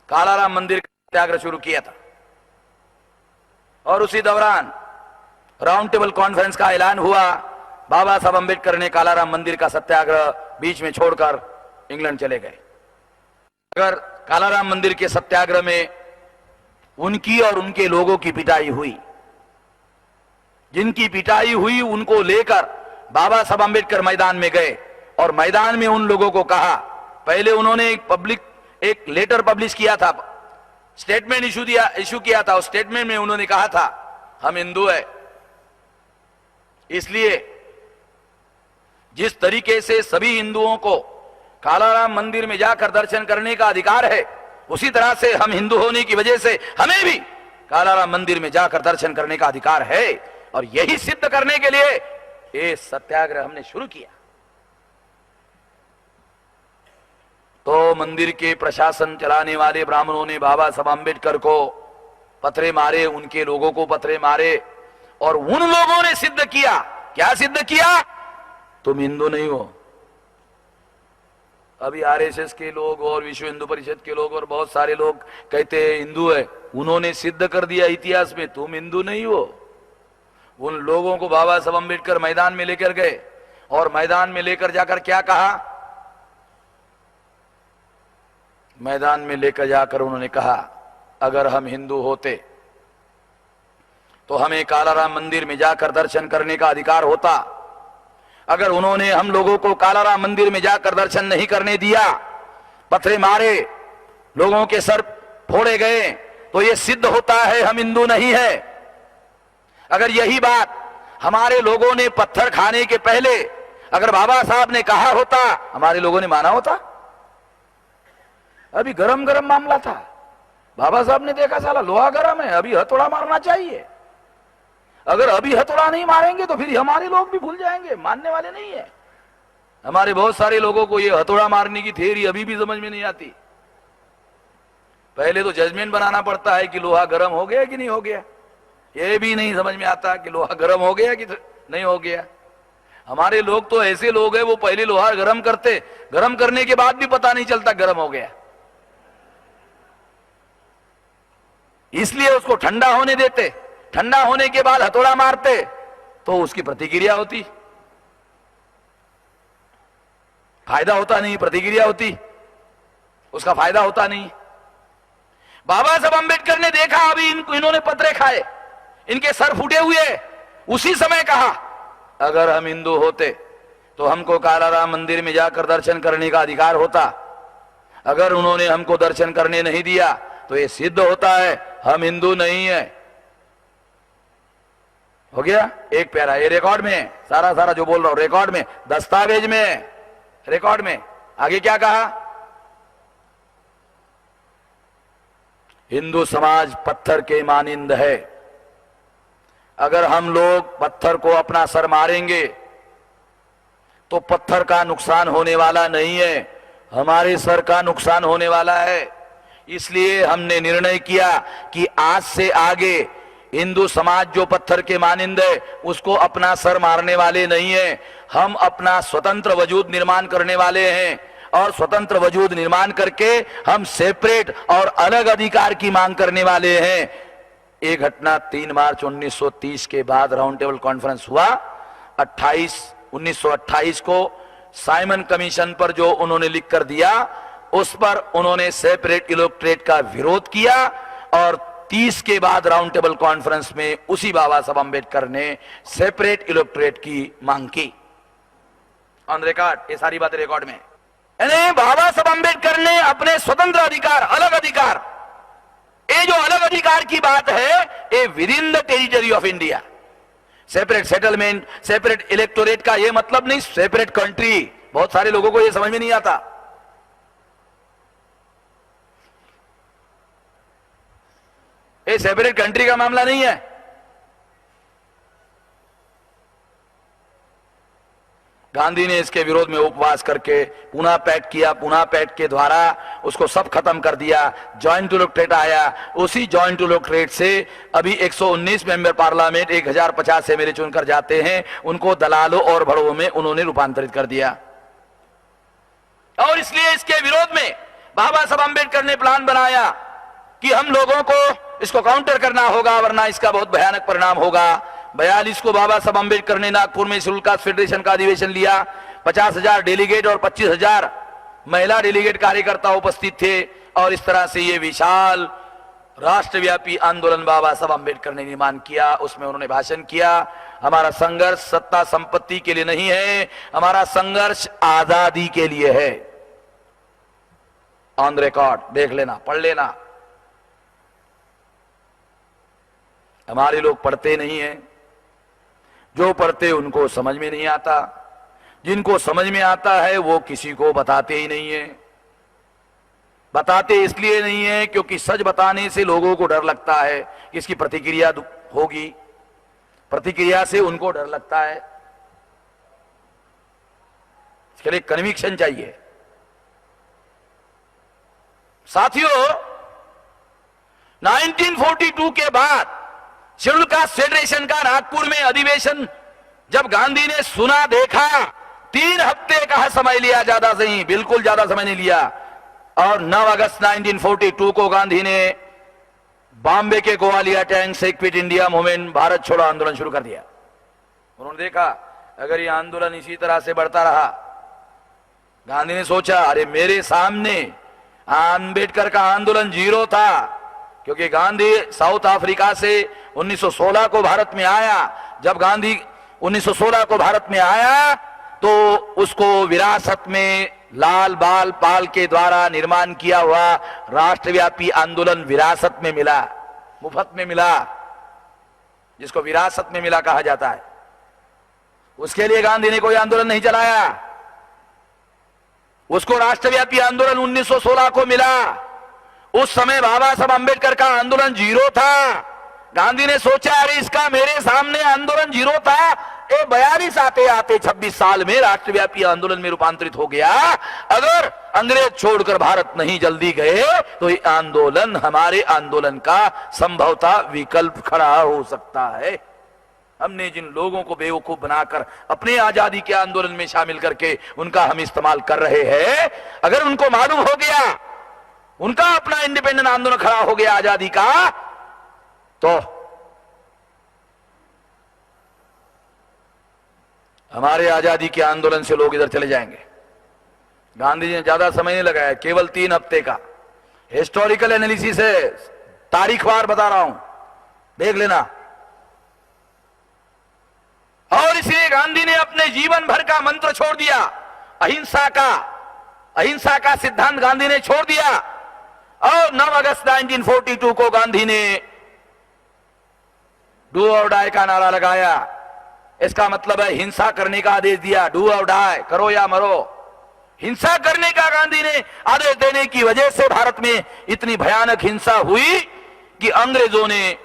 कालाराम मंदिर का सत्याग्रह शुरू किया था और उसी दौरान राउंड टेबल कॉन्फ्रेंस का ऐलान हुआ। बाबा साहब अंबेडकर ने कालाराम मंदिर का सत्याग्रह बीच में छोड़कर इंग्लैंड चले गए। अगर कालाराम मंदिर के सत्याग्रह में उनकी और उनके लोगों की पिटाई हुई, जिनकी पिटाई हुई उनको लेकर बाबा साहब अंबेडकर मैदान में गए और मैदान में उन लोगों को कहा, पहले उन्होंने एक लेटर पब्लिश किया था, स्टेटमेंट इशू किया था। उस स्टेटमेंट में उन्होंने कहा था हम हिंदू है, इसलिए जिस तरीके से सभी हिंदुओं को कालाराम मंदिर में जाकर दर्शन करने का अधिकार है, उसी तरह से हम हिंदू होने की वजह से हमें भी कालाराम मंदिर में जाकर दर्शन करने का अधिकार है। और यही सिद्ध करने के लिए ये सत्याग्रह हमने शुरू किया। तो मंदिर के प्रशासन चलाने वाले ब्राह्मणों ने बाबा साहब अंबेडकर को पथरे मारे, उनके लोगों को पथरे मारे और उन लोगों ने सिद्ध किया, क्या सिद्ध किया? तुम हिंदू नहीं हो। अभी आरएसएस के लोग और विश्व हिंदू परिषद के लोग और बहुत सारे लोग कहते हैं हिंदू है, उन्होंने सिद्ध कर दिया इतिहास में तुम हिंदू नहीं हो। उन लोगों को बाबा साहब अंबेडकर मैदान में लेकर गए और मैदान में लेकर जाकर क्या कहा? मैदान में लेकर जाकर उन्होंने कहा अगर हम हिंदू होते तो हमें कालाराम मंदिर में जाकर दर्शन करने का अधिकार होता। अगर उन्होंने हम लोगों को कालाराम मंदिर में जाकर दर्शन नहीं करने दिया, पत्थरे मारे, लोगों के सर फोड़े गए, तो यह सिद्ध होता है हम हिंदू नहीं है। अगर यही बात हमारे लोगों ने पत्थर खाने के पहले अगर बाबा साहब ने कहा होता, हमारे लोगों ने माना होता। अभी गरम गरम मामला था, बाबा साहब ने देखा साला लोहा गरम है, अभी हथौड़ा मारना चाहिए। अगर अभी हथौड़ा नहीं मारेंगे तो फिर हमारे लोग भी भूल जाएंगे, मानने वाले नहीं है। हमारे बहुत सारे लोगों को ये हथौड़ा मारने की थ्योरी अभी भी समझ में नहीं आती। पहले तो जजमेंट बनाना पड़ता है कि लोहा गर्म हो गया कि नहीं हो गया, ये भी नहीं समझ में आता कि लोहा गर्म हो गया कि नहीं हो गया। हमारे लोग तो ऐसे लोग हैं, वो पहले लोहा गर्म करते, गर्म करने के बाद भी पता नहीं चलता गर्म हो गया, इसलिए उसको ठंडा होने देते, ठंडा होने के बाद हथौड़ा मारते तो उसकी प्रतिक्रिया होती, फायदा होता नहीं, प्रतिक्रिया होती, उसका फायदा होता नहीं। बाबा साहब अंबेडकर ने देखा अभी इन्होंने पत्थरे खाए, इनके सर फूटे हुए, उसी समय कहा अगर हम हिंदू होते तो हमको कालाराम मंदिर में जाकर दर्शन करने का अधिकार होता। अगर उन्होंने हमको दर्शन करने नहीं दिया तो ये सिद्ध होता है हम हिंदू नहीं है। हो गया एक प्यारा, ये रिकॉर्ड में है, सारा जो बोल रहा हूं रिकॉर्ड में, दस्तावेज में, रिकॉर्ड में। आगे क्या कहा? हिंदू समाज पत्थर के मानिंद है। अगर हम लोग पत्थर को अपना सर मारेंगे तो पत्थर का नुकसान होने वाला नहीं है, हमारे सर का नुकसान होने वाला है। इसलिए हमने निर्णय किया कि आज से आगे हिंदू समाज जो पत्थर के मानिंद है उसको अपना सर मारने वाले नहीं है। हम अपना स्वतंत्र वजूद निर्माण करने वाले हैं और स्वतंत्र वजूद निर्माण करके हम सेपरेट और अलग अधिकार की मांग करने वाले हैं। ये घटना 3 मार्च 1930 के बाद राउंड टेबल कॉन्फ्रेंस हुआ। 1928 को साइमन कमीशन पर जो उन्होंने लिख कर दिया उस पर उन्होंने सेपरेट इलेक्टोरेट का विरोध किया और 30 के बाद राउंड टेबल कॉन्फ्रेंस में उसी बाबा साहब अंबेडकर ने सेपरेट इलेक्टोरेट की मांग की। ऑन रिकॉर्ड, ये सारी बातें रिकॉर्ड में। यानी बाबा साहब अंबेडकर ने अपने स्वतंत्र अधिकार, अलग अधिकार, ये जो अलग अधिकार की बात है ये with in the territory of India, separate settlement, separate electorate का ये मतलब नहीं सेपरेट कंट्री। बहुत सारे लोगों को ये समझ में नहीं आता। ये सेपरेट कंट्री का मामला नहीं है, गांधी ने इसके विरोध में उपवास करके पुनः पैक्ट के द्वारा उसको सब खत्म कर दिया। जॉइंट इलेक्टोरेट आया, उसी जॉइंट इलेक्टोरेट से अभी 119 मेंबर पार्लियामेंट 1050 एमएलए चुनकर जाते हैं, उनको दलालों और भड़ों में उन्होंने रूपांतरित कर दिया। और इसलिए इसके विरोध में बाबा साहब अम्बेडकर ने प्लान बनाया कि हम लोगों को इसको काउंटर करना होगा, वरना इसका बहुत भयानक परिणाम होगा। 42 को बाबा साहब अम्बेडकर ने नागपुर में शेड्यूल कास्ट फेडरेशन का अधिवेशन लिया। 50,000 डेलीगेट और 25,000 महिला डेलीगेट कार्यकर्ता उपस्थित थे, और इस तरह से ये विशाल राष्ट्रव्यापी आंदोलन बाबा साहब अम्बेडकर ने निर्माण किया। उसमें उन्होंने भाषण किया, हमारा संघर्ष सत्ता संपत्ति के लिए नहीं है, हमारा संघर्ष आजादी के लिए है। ऑन रिकॉर्ड देख लेना, पढ़ लेना। हमारे लोग पढ़ते नहीं हैं, जो पढ़ते उनको समझ में नहीं आता, जिनको समझ में आता है वो किसी को बताते ही नहीं है। बताते इसलिए नहीं है क्योंकि सच बताने से लोगों को डर लगता है कि इसकी प्रतिक्रिया होगी, प्रतिक्रिया से उनको डर लगता है। इसके लिए कन्विक्शन चाहिए। साथियों, 1942 के बाद शेड्यूल कास्ट फेडरेशन का नागपुर में अधिवेशन जब गांधी ने सुना देखा, 3 हफ्ते का समय लिया, ज्यादा नहीं, बिल्कुल ज्यादा समय नहीं लिया। और 9 अगस्त 1942 को गांधी ने बॉम्बे के ग्वालियर टैंक से क्विट इंडिया मूवमेंट, भारत छोड़ो आंदोलन शुरू कर दिया। उन्होंने देखा अगर ये आंदोलन इसी तरह से बढ़ता रहा, गांधी ने सोचा अरे मेरे सामने अम्बेडकर का आंदोलन जीरो था, क्योंकि गांधी साउथ अफ्रीका से 1916 को भारत में आया। जब गांधी 1916 को भारत में आया तो उसको विरासत में लाल बाल पाल के द्वारा निर्माण किया हुआ राष्ट्रव्यापी आंदोलन विरासत में मिला, मुफ्त में मिला, जिसको विरासत में मिला कहा जाता है। उसके लिए गांधी ने कोई आंदोलन नहीं चलाया, उसको राष्ट्रव्यापी आंदोलन 1916 को मिला। उस समय बाबा साहब अम्बेडकर का आंदोलन जीरो था। गांधी ने सोचा अरे इसका मेरे सामने आंदोलन जीरो था, 42 आते आते 26 साल में राष्ट्रव्यापी आंदोलन में रूपांतरित हो गया। अगर अंग्रेज छोड़कर भारत नहीं जल्दी गए तो ये आंदोलन हमारे आंदोलन का संभवतः विकल्प खड़ा हो सकता है। हमने जिन लोगों को बेवकूफ बनाकर अपने आजादी के आंदोलन में शामिल करके उनका हम इस्तेमाल कर रहे हैं, अगर उनको मालूम हो गया, उनका अपना इंडिपेंडेंट आंदोलन खड़ा हो गया आजादी का, तो हमारे आजादी के आंदोलन से लोग इधर चले जाएंगे। गांधी जी ने ज्यादा समय नहीं लगाया, केवल 3 हफ्ते का हिस्टोरिकल एनालिसिस है, तारीखवार बता रहा हूं, देख लेना। और इसलिए गांधी ने अपने जीवन भर का मंत्र छोड़ दिया, अहिंसा का सिद्धांत गांधी ने छोड़ दिया। और 9 अगस्त 1942 को गांधी ने डू और डाई का नारा लगाया। इसका मतलब है हिंसा करने का आदेश दिया, डू और डाई, करो या मरो। हिंसा करने का गांधी ने आदेश देने की वजह से भारत में इतनी भयानक हिंसा हुई कि अंग्रेजों ने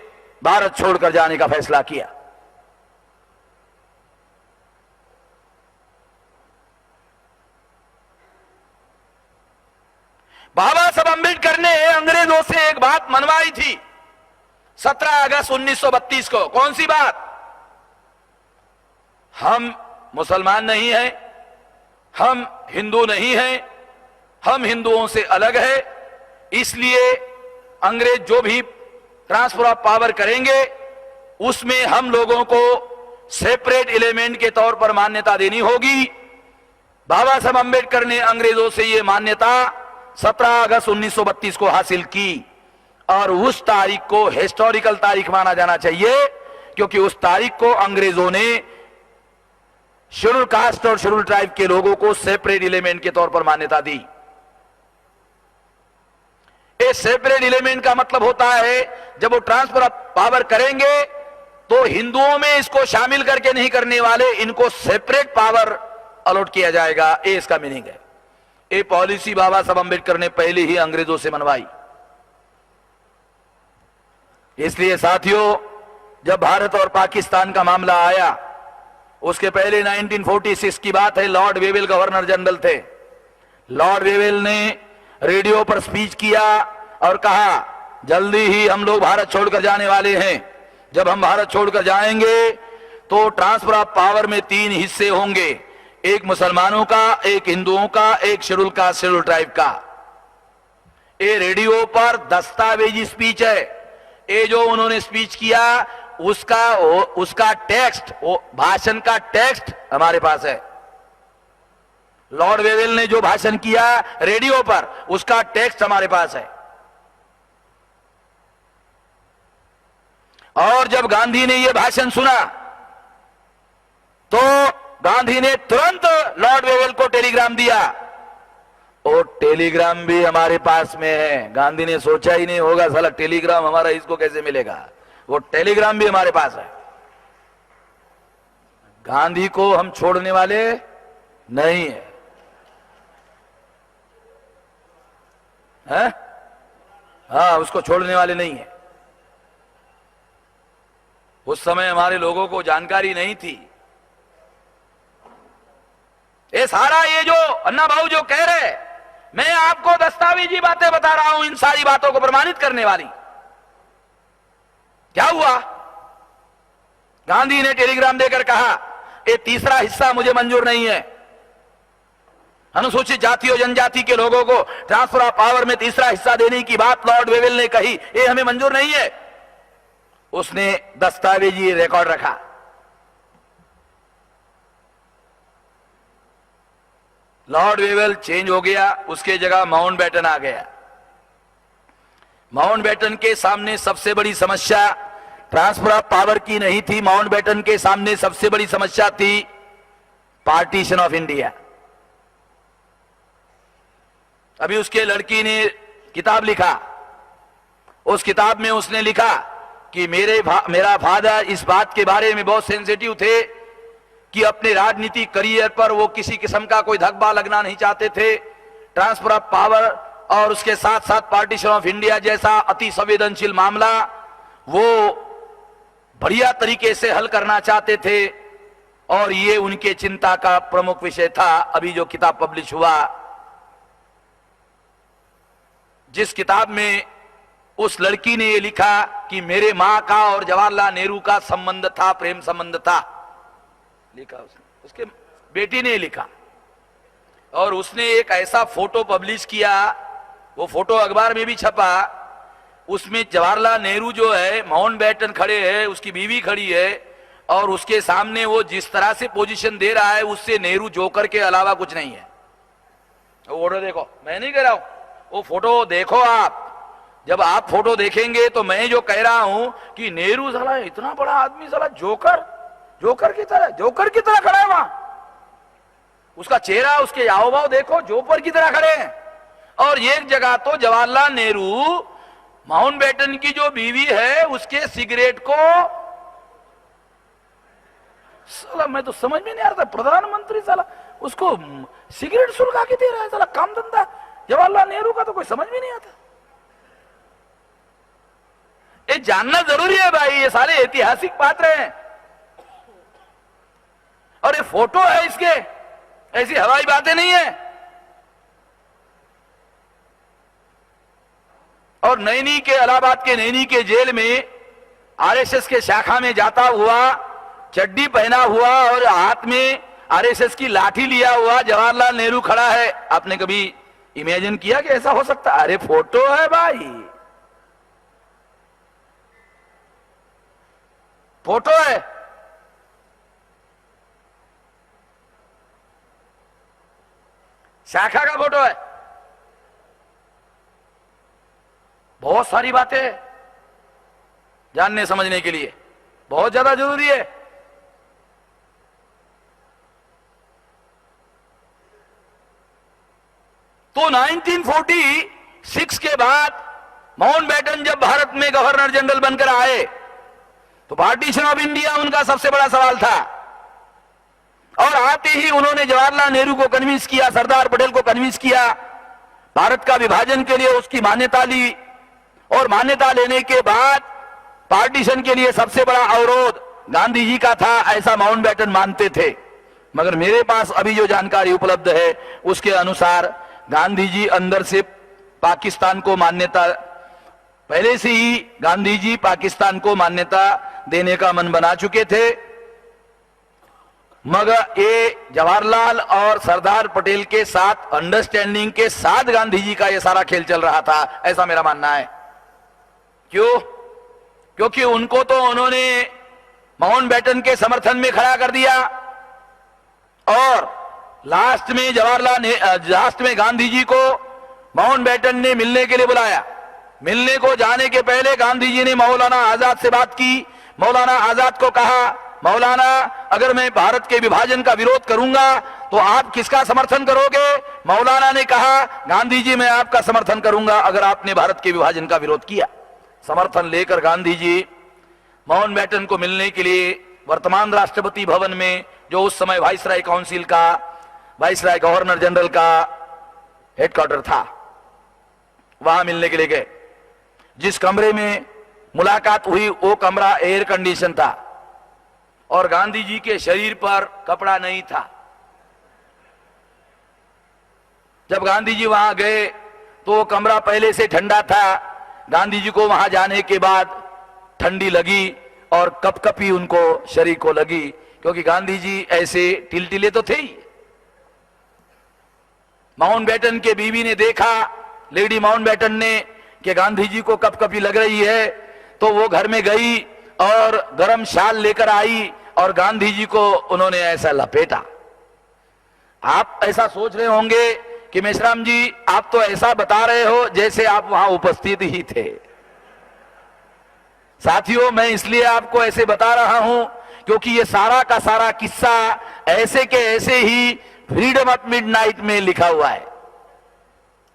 भारत छोड़कर जाने का फैसला किया। बाबा साहब अम्बेडकर ने अंग्रेजों से एक बात मनवाई थी 17 अगस्त 1932 को। कौन सी बात? हम मुसलमान नहीं हैं, हम हिंदू नहीं हैं, हम हिंदुओं से अलग है, इसलिए अंग्रेज जो भी ट्रांसफर ऑफ पावर करेंगे उसमें हम लोगों को सेपरेट एलिमेंट के तौर पर मान्यता देनी होगी। बाबा साहब अम्बेडकर ने अंग्रेजों से यह मान्यता 17 अगस्त 1932 को हासिल की, और उस तारीख को हिस्टोरिकल तारीख माना जाना चाहिए, क्योंकि उस तारीख को अंग्रेजों ने शेड्यूल कास्ट और शेड्यूल ट्राइब के लोगों को सेपरेट एलिमेंट के तौर पर मान्यता दी। ये सेपरेट एलिमेंट का मतलब होता है जब वो ट्रांसफर ऑफ पावर करेंगे तो हिंदुओं में इसको शामिल करके नहीं करने वाले, इनको सेपरेट पावर अलॉट किया जाएगा। ये इसका मीनिंग है। ये पॉलिसी बाबा साहब अम्बेडकर ने पहले ही अंग्रेजों से मनवाई। इसलिए साथियों, जब भारत और पाकिस्तान का मामला आया उसके पहले 1946 की बात है, लॉर्ड वेवेल गवर्नर जनरल थे। लॉर्ड वेवेल ने रेडियो पर स्पीच किया और कहा जल्दी ही हम लोग भारत छोड़कर जाने वाले हैं। जब हम भारत छोड़कर जाएंगे तो ट्रांसफर ऑफ पावर में 3 हिस्से होंगे, एक मुसलमानों का, एक हिंदुओं का, एक शेड्यूल कास्ट शेड्यूल ट्राइब का। ये रेडियो पर दस्तावेजी स्पीच है। ये जो उन्होंने स्पीच किया उसका टेक्स्ट, भाषण का टेक्स्ट हमारे पास है। लॉर्ड वेवेल ने जो भाषण किया रेडियो पर, उसका टेक्स्ट हमारे पास है। और जब गांधी ने यह भाषण सुना तो गांधी ने तुरंत लॉर्ड वेवेल को टेलीग्राम दिया। और टेलीग्राम भी हमारे पास में है। गांधी ने सोचा ही नहीं होगा साला टेलीग्राम हमारा इसको कैसे मिलेगा, वो टेलीग्राम भी हमारे पास है। गांधी को हम छोड़ने वाले नहीं है, हाँ, उसको छोड़ने वाले नहीं है। उस समय हमारे लोगों को जानकारी नहीं थी। ये सारा ये जो अन्ना भाऊ जो कह रहे, मैं आपको दस्तावेजी बातें बता रहा हूं, इन सारी बातों को प्रमाणित करने वाली। क्या हुआ? गांधी ने टेलीग्राम देकर कहा ये तीसरा हिस्सा मुझे मंजूर नहीं है। अनुसूचित जाति और जनजाति के लोगों को ट्रांसफर ऑफ पावर में तीसरा हिस्सा देने की बात लॉर्ड वेवेल ने कही, ये हमें मंजूर नहीं है। उसने दस्तावेजी रिकॉर्ड रखा। लॉर्ड वेवेल चेंज हो गया, उसके जगह माउंटबेटन आ गया। माउंटबेटन के सामने सबसे बड़ी समस्या ट्रांसफर ऑफ पावर की नहीं थी, माउंटबेटन के सामने सबसे बड़ी समस्या थी पार्टीशन ऑफ इंडिया। अभी उसके लड़की ने किताब लिखा, उस किताब में उसने लिखा कि मेरा फादर इस बात के बारे में बहुत सेंसिटिव थे कि अपने राजनीतिक करियर पर वो किसी किस्म का कोई धब्बा लगना नहीं चाहते थे। ट्रांसफर ऑफ पावर और उसके साथ साथ पार्टीशन ऑफ इंडिया जैसा अति संवेदनशील मामला वो बढ़िया तरीके से हल करना चाहते थे, और ये उनके चिंता का प्रमुख विषय था। अभी जो किताब पब्लिश हुआ, जिस किताब में उस लड़की ने ये लिखा कि मेरे मां का और जवाहरलाल नेहरू का संबंध था, प्रेम संबंध था, लिखा उसके बेटी ने लिखा। और उसने एक ऐसा फोटो पब्लिश किया, वो फोटो अखबार में भी छपा। उसमें जवाहरलाल नेहरू जो है माउंटबेटन खड़े हैं, उसकी बीवी खड़ी है, और उसके सामने वो जिस तरह से पोजीशन दे रहा है उससे नेहरू जोकर के अलावा कुछ नहीं है। वो फोटो देखो, मैं नहीं कह रहा हूं, वो फोटो देखो आप। जब आप फोटो देखेंगे तो मैं जो कह रहा हूं कि नेहरू साला इतना बड़ा आदमी, साला जोकर की तरह खड़ा है वहां। उसका चेहरा, उसके हाव भाव देखो, जोकर की तरह खड़े हैं। और एक जगह तो जवाहरलाल नेहरू माउंटबेटन की जो बीवी है उसके सिगरेट को, साला मैं तो समझ में नहीं आ रहा था, प्रधानमंत्री साला उसको सिगरेट सुलगा के दे रहा है। साला काम धंधा जवाहरलाल नेहरू का तो कोई समझ में नहीं आता। ये जानना जरूरी है भाई, ये सारे ऐतिहासिक पात्र हैं। और ये फोटो है इसके, ऐसी हवाई बातें नहीं है। और नैनी के, इलाहाबाद के नैनी के जेल में आरएसएस के शाखा में जाता हुआ, चड्डी पहना हुआ और हाथ में आरएसएस की लाठी लिया हुआ जवाहरलाल नेहरू खड़ा है। आपने कभी इमेजिन किया कि ऐसा हो सकता? अरे फोटो है भाई, फोटो है। शाखा का फोटो है। बहुत सारी बातें जानने समझने के लिए बहुत ज्यादा जरूरी है। तो 1946 के बाद माउंटबेटन जब भारत में गवर्नर जनरल बनकर आए तो पार्टीशन ऑफ इंडिया उनका सबसे बड़ा सवाल था। और आते ही उन्होंने जवाहरलाल नेहरू को कन्विंस किया, सरदार पटेल को कन्विंस किया, भारत का विभाजन के लिए उसकी मान्यता ली। और मान्यता लेने के बाद पार्टीशन के लिए सबसे बड़ा अवरोध गांधी जी का था ऐसा माउंटबेटन मानते थे, मगर मेरे पास अभी जो जानकारी उपलब्ध है उसके अनुसार गांधी जी अंदर से पाकिस्तान को मान्यता, पहले से ही गांधी जी पाकिस्तान को मान्यता देने का मन बना चुके थे, मगर ये जवाहरलाल और सरदार पटेल के साथ अंडरस्टैंडिंग के साथ गांधी जी का ये सारा खेल चल रहा था, ऐसा मेरा मानना है। क्यों? क्योंकि उनको तो उन्होंने माउंटबेटन के समर्थन में खड़ा कर दिया और लास्ट में गांधी जी को माउंटबेटन ने मिलने के लिए बुलाया। मिलने को जाने के पहले गांधी जी ने मौलाना आजाद से बात की। मौलाना आजाद को कहा, मौलाना अगर मैं भारत के विभाजन का विरोध करूंगा तो आप किसका समर्थन करोगे? मौलाना ने कहा, गांधी जी मैं आपका समर्थन करूंगा अगर आपने भारत के विभाजन का विरोध किया। समर्थन लेकर गांधी जी माउंटबेटन को मिलने के लिए वर्तमान राष्ट्रपति भवन में, जो उस समय वाइसराय काउंसिल का, वाइसराय गवर्नर जनरल का हेडक्वार्टर था, वहां मिलने के लिए गए। जिस कमरे में मुलाकात हुई वो कमरा एयर कंडीशन था और गांधी जी के शरीर पर कपड़ा नहीं था। जब गांधी जी वहां गए तो वो कमरा पहले से ठंडा था। गांधी जी को वहां जाने के बाद ठंडी लगी और कपकपी उनको शरीर को लगी, क्योंकि गांधी जी ऐसे टिलटिले तो थे ही। माउंटबेटन के बीवी ने देखा, लेडी माउंटबेटन ने, कि गांधी जी को कपकपी लग रही है, तो वो घर में गई और गरम शाल लेकर आई और गांधी जी को उन्होंने ऐसा लपेटा। आप ऐसा सोच रहे होंगे कि मेश्राम जी आप तो ऐसा बता रहे हो जैसे आप वहां उपस्थित ही थे। साथियों, मैं इसलिए आपको ऐसे बता रहा हूं क्योंकि ये सारा का सारा किस्सा ऐसे के ऐसे ही फ्रीडम ऑफ मिडनाइट में लिखा हुआ है।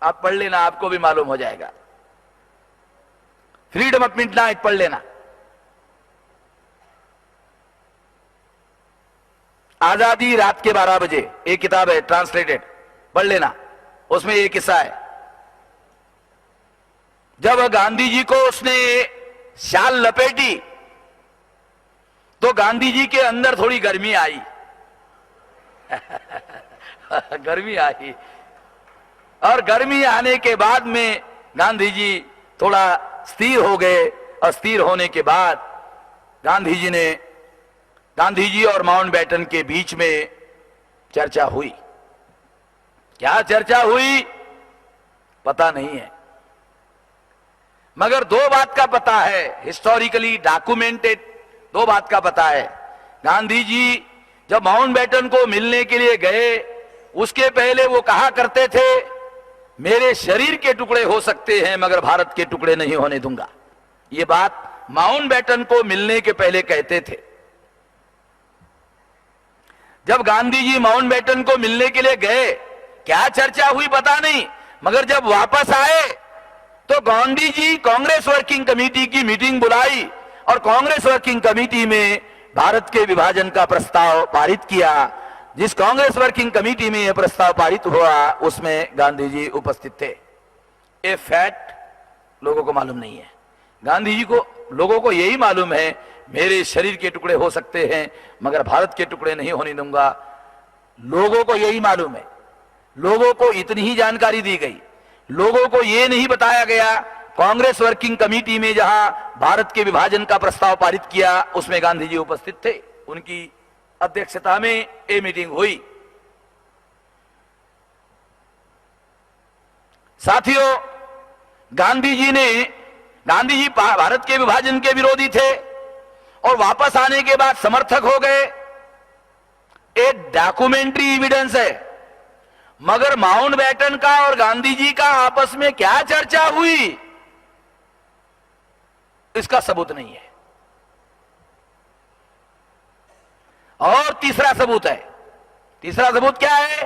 आप पढ़ लेना, आपको भी मालूम हो जाएगा। फ्रीडम ऑफ मिडनाइट पढ़ लेना। आजादी रात के 12 बजे एक किताब है, ट्रांसलेटेड, पढ़ लेना। उसमें एक किस्सा है। जब गांधी जी को उसने शाल लपेटी तो गांधी जी के अंदर थोड़ी गर्मी आई गर्मी आई, और गर्मी आने के बाद में गांधी जी थोड़ा स्थिर हो गए। और स्थिर होने के बाद गांधी जी और माउंटबेटन के बीच में चर्चा हुई। क्या चर्चा हुई पता नहीं है, मगर दो बात का पता है, हिस्टोरिकली डॉक्यूमेंटेड दो बात का पता है। गांधी जी जब माउंटबेटन को मिलने के लिए गए, उसके पहले वो कहा करते थे, मेरे शरीर के टुकड़े हो सकते हैं मगर भारत के टुकड़े नहीं होने दूंगा। ये बात माउंटबेटन को मिलने के पहले कहते थे। जब गांधी जी माउंटबेटन को मिलने के लिए गए, क्या चर्चा हुई पता नहीं, मगर जब वापस आए तो गांधी जी कांग्रेस वर्किंग कमेटी की मीटिंग बुलाई और कांग्रेस वर्किंग कमेटी में भारत के विभाजन का प्रस्ताव पारित किया। जिस कांग्रेस वर्किंग कमेटी में यह प्रस्ताव पारित हुआ उसमें गांधी जी उपस्थित थे। ये फैक्ट लोगों को मालूम नहीं है। गांधी जी को, लोगों को यही मालूम है, मेरे शरीर के टुकड़े हो सकते हैं मगर भारत के टुकड़े नहीं होने दूंगा। लोगों को यही मालूम है। लोगों को इतनी ही जानकारी दी गई। लोगों को यह नहीं बताया गया कांग्रेस वर्किंग कमेटी में जहां भारत के विभाजन का प्रस्ताव पारित किया उसमें गांधी जी उपस्थित थे। उनकी अध्यक्षता में ये मीटिंग हुई। साथियों, गांधी जी भारत के विभाजन के विरोधी थे और वापस आने के बाद समर्थक हो गए। एक डॉक्यूमेंट्री एविडेंस है, मगर माउंटबेटन का और गांधी जी का आपस में क्या चर्चा हुई इसका सबूत नहीं है। और तीसरा सबूत है। तीसरा सबूत क्या है?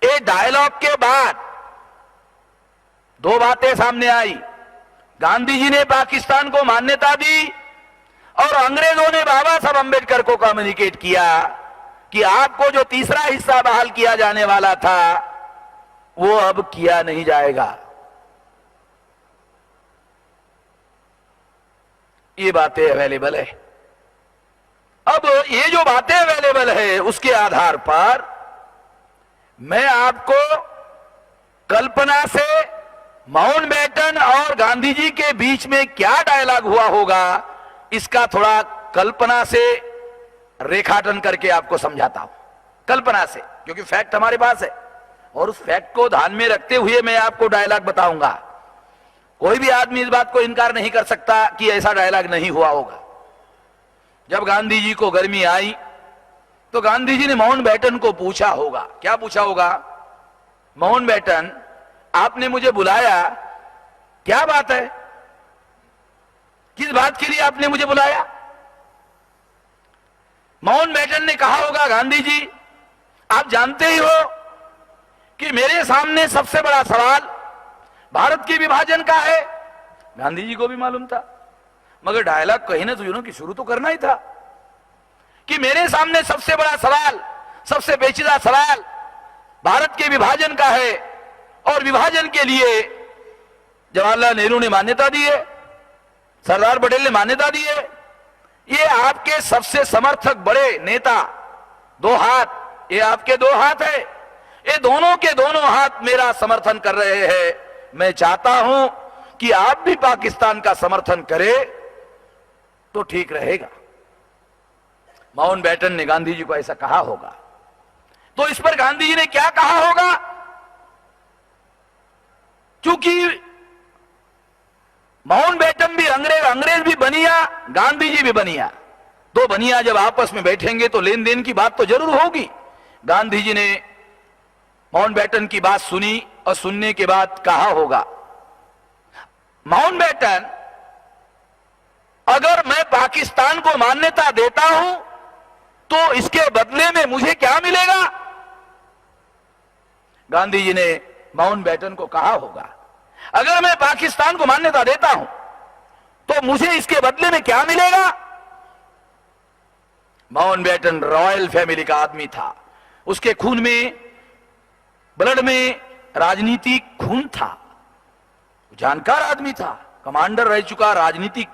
ये डायलॉग के बाद दो बातें सामने आई। गांधी जी ने पाकिस्तान को मान्यता दी और अंग्रेजों ने बाबा साहब अंबेडकर को कम्युनिकेट किया कि आपको जो तीसरा हिस्सा बहाल किया जाने वाला था वो अब किया नहीं जाएगा। ये बातें अवेलेबल है। जो बातें अवेलेबल है उसके आधार पर मैं आपको कल्पना से माउंटबेटन और गांधी जी के बीच में क्या डायलॉग हुआ होगा इसका थोड़ा कल्पना से रेखाटन करके आपको समझाता हूं, कल्पना से, क्योंकि फैक्ट हमारे पास है और उस फैक्ट को ध्यान में रखते हुए मैं आपको डायलॉग बताऊंगा। कोई भी आदमी इस बात को इनकार नहीं कर सकता कि ऐसा डायलॉग नहीं हुआ होगा। जब गांधी जी को गर्मी आई तो गांधी जी ने माउंटबेटन को पूछा होगा, क्या पूछा होगा? माउंटबेटन, आपने मुझे बुलाया, क्या बात है, किस बात के लिए आपने मुझे बुलाया? माउंटबेटन ने कहा होगा, गांधी जी आप जानते ही हो कि मेरे सामने सबसे बड़ा सवाल भारत के विभाजन का है। गांधी जी को भी मालूम था, मगर डायलॉग कहीं ना तो कि शुरू तो करना ही था कि मेरे सामने सबसे बड़ा सवाल, सबसे पेचीदा सवाल भारत के विभाजन का है और विभाजन के लिए जवाहरलाल नेहरू ने मान्यता दी है, सरदार पटेल ने मान्यता दी है। ये आपके सबसे समर्थक बड़े नेता, दो हाथ, ये आपके दो हाथ है, ये दोनों के दोनों हाथ मेरा समर्थन कर रहे हैं। मैं चाहता हूं कि आप भी पाकिस्तान का समर्थन करें तो ठीक रहेगा। माउंटबेटन ने गांधी जी को ऐसा कहा होगा, तो इस पर गांधी जी ने क्या कहा होगा? क्योंकि माउंटबेटन भी अंग्रेज भी बनिया, गांधी जी भी बनिया, दो बनिया जब आपस में बैठेंगे तो लेन देन की बात तो जरूर होगी। गांधी जी ने माउंटबेटन की बात सुनी और सुनने के बाद कहा होगा, माउंटबेटन, अगर मैं पाकिस्तान को मान्यता देता हूं तो इसके बदले में मुझे क्या मिलेगा? गांधी जी ने माउंटबेटन को कहा होगा, अगर मैं पाकिस्तान को मान्यता देता हूं तो मुझे इसके बदले में क्या मिलेगा? माउंटबेटन रॉयल फैमिली का आदमी था, उसके खून में, ब्लड में राजनीतिक खून था, जानकार आदमी था, कमांडर रह चुका, राजनीतिक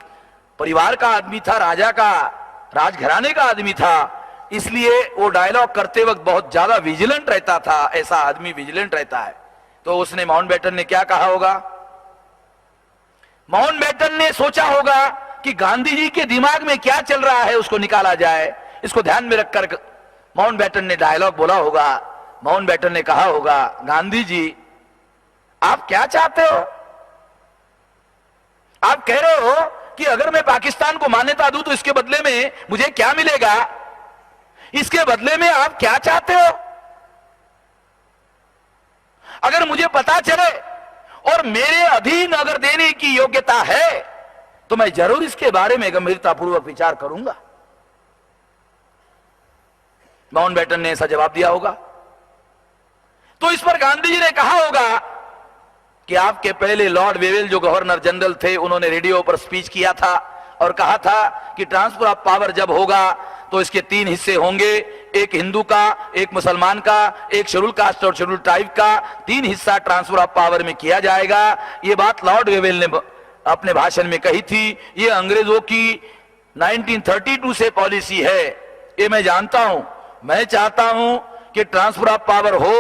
परिवार का आदमी था, राजा का, राजघराने का आदमी था। इसलिए वो डायलॉग करते वक्त बहुत ज्यादा विजिलेंट रहता था। ऐसा आदमी विजिलेंट रहता है। तो उसने, माउंटबेटन ने क्या कहा होगा? माउंटबेटन ने सोचा होगा कि गांधी जी के दिमाग में क्या चल रहा है उसको निकाला जाए। इसको ध्यान में रखकर माउंटबेटन ने डायलॉग बोला होगा। माउंटबेटन ने कहा होगा, गांधी जी आप क्या चाहते हो? आप कह रहे हो कि अगर मैं पाकिस्तान को मान्यता दूं तो इसके बदले में मुझे क्या मिलेगा? इसके बदले में आप क्या चाहते हो? अगर मुझे पता चले और मेरे अधीन अगर देने की योग्यता है तो मैं जरूर इसके बारे में गंभीरतापूर्वक विचार करूंगा। माउंटबेटन ने ऐसा जवाब दिया होगा। तो इस पर गांधी जी ने कहा होगा कि आपके पहले लॉर्ड वेवेल जो गवर्नर जनरल थे, उन्होंने रेडियो पर स्पीच किया था और कहा था कि ट्रांसफर ऑफ पावर जब होगा तो इसके 3 हिस्से होंगे, एक हिंदू का, एक मुसलमान का, एक शेड्यूल कास्ट और शेड्यूल ट्राइब का, 3 हिस्सा ट्रांसफर ऑफ पावर में किया जाएगा। ये बात लॉर्ड वेवेल ने अपने भाषण में कही थी। ये अंग्रेजों की 1932 से पॉलिसी है, ये मैं जानता हूं। मैं चाहता हूं कि ट्रांसफर ऑफ पावर हो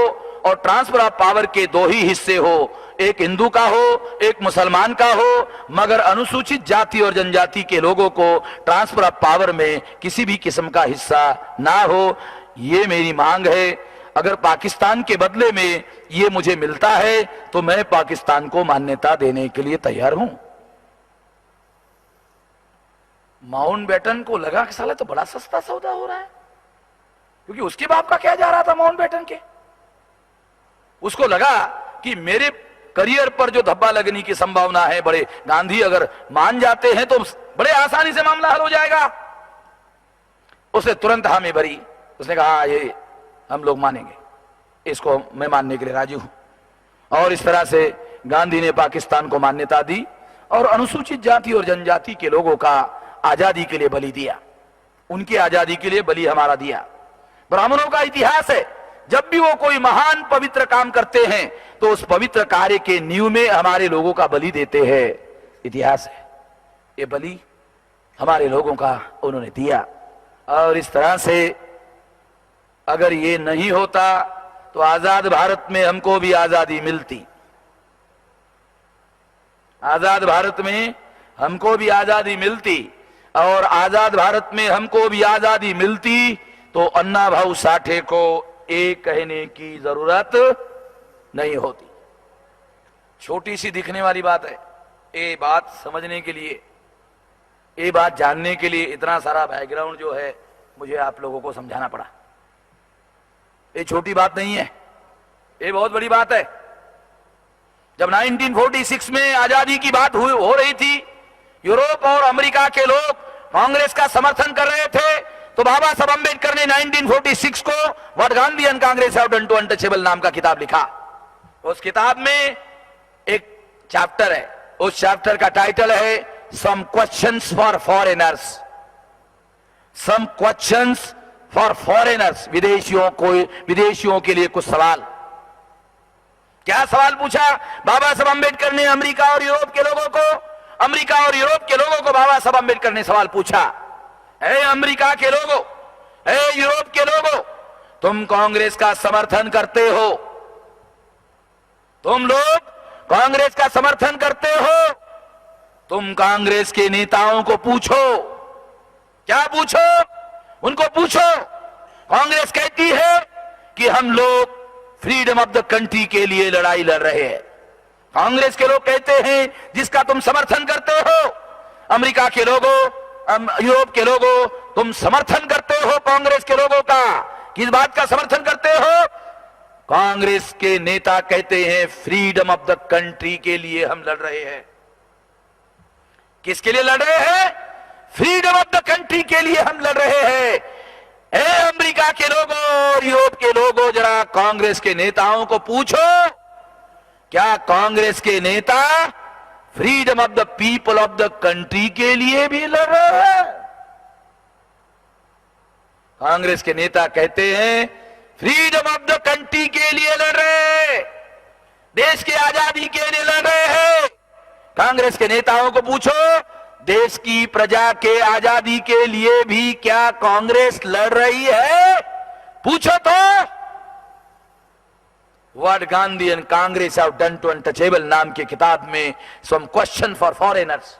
और ट्रांसफर ऑफ पावर के 2 ही हिस्से हो, एक हिंदू का हो, एक मुसलमान का हो, मगर अनुसूचित जाति और जनजाति के लोगों को ट्रांसफर ऑफ पावर में किसी भी किस्म का हिस्सा ना हो। ये मेरी मांग है। अगर पाकिस्तान के बदले में ये मुझे मिलता है तो मैं पाकिस्तान को मान्यता देने के लिए तैयार हूं। माउंटबेटन को लगा कि साला तो बड़ा सस्ता सौदा हो रहा है, क्योंकि उसके बाप का क्या जा रहा था माउंटबेटन के। उसको लगा कि मेरे करियर पर जो धब्बा लगने की संभावना है, बड़े गांधी अगर मान जाते हैं तो बड़े आसानी से मामला हल हो जाएगा। उसने तुरंत हामी भरी। उसने कहा ये हम लोग मानेंगे, इसको मैं मानने के लिए राजी हूं। और इस तरह से गांधी ने पाकिस्तान को मान्यता दी और अनुसूचित जाति और जनजाति के लोगों का आजादी के लिए बलि दिया। उनकी आजादी के लिए बलि हमारा दिया। ब्राह्मणों का इतिहास है, जब भी वो कोई महान पवित्र काम करते हैं तो उस पवित्र कार्य के नींव में हमारे लोगों का बलि देते हैं। इतिहास है, ये बलि हमारे लोगों का उन्होंने दिया। और इस तरह से अगर ये नहीं होता तो आजाद भारत में हमको भी आजादी मिलती। आजाद भारत में हमको भी आजादी मिलती, और आजाद भारत में हमको भी आजादी मिलती तो अन्ना भाऊ साठे को एक कहने की जरूरत नहीं होती। छोटी सी दिखने वाली बात है, ये बात समझने के लिए, ये बात जानने के लिए इतना सारा बैकग्राउंड जो है मुझे आप लोगों को समझाना पड़ा। ये छोटी बात नहीं है, ये बहुत बड़ी बात है। जब 1946 में आजादी की बात हो रही थी, यूरोप और अमेरिका के लोग कांग्रेस का समर्थन कर रहे थे, तो बाबा साहब अम्बेडकर ने 1946 को what Gandhi and Congress have done to untouchable नाम का किताब लिखा। उस किताब में एक चैप्टर है, उस चैप्टर का टाइटल है some questions for foreigners. Some questions for foreigners, विदेशियों के लिए कुछ सवाल। क्या सवाल पूछा बाबा साहब अम्बेडकर ने अमेरिका और यूरोप के लोगों को? अमेरिका और यूरोप के लोगों को बाबा साहब अम्बेडकर ने सवाल पूछा, ए अमेरिका के लोगों, ए यूरोप के लोगों, तुम कांग्रेस का समर्थन करते हो? तुम लोग कांग्रेस का समर्थन करते हो? तुम कांग्रेस के नेताओं को पूछो। क्या पूछो? उनको पूछो। कांग्रेस कहती है कि हम लोग फ्रीडम ऑफ द कंट्री के लिए लड़ाई लड़ रहे हैं। कांग्रेस के लोग कहते हैं जिसका तुम समर्थन करते हो, अमेरिका के लोगों, यूरोप के लोगों, तुम समर्थन करते हो कांग्रेस के लोगों का। किस बात का समर्थन करते हो? कांग्रेस के नेता कहते हैं फ्रीडम ऑफ द कंट्री के लिए हम लड़ रहे हैं। किसके लिए लड़ रहे हैं? फ्रीडम ऑफ द कंट्री के लिए हम लड़ रहे हैं। ए अमेरिका के लोगों और यूरोप के लोगों, जरा कांग्रेस के नेताओं को पूछो, क्या कांग्रेस के नेता freedom of the people of the country के लिए भी लड़ रहे हैं? कांग्रेस के नेता कहते हैं फ्रीडम ऑफ द कंट्री के लिए लड़ रहे हैं, देश की आजादी के लिए लड़ रहे हैं। कांग्रेस के नेताओं को पूछो, देश की प्रजा के आजादी के लिए भी क्या कांग्रेस लड़ रही है? पूछो तो। What Gandhi and Congress have done to untouchable नाम की किताब में सम क्वेश्चन फॉर फॉरेनर्स,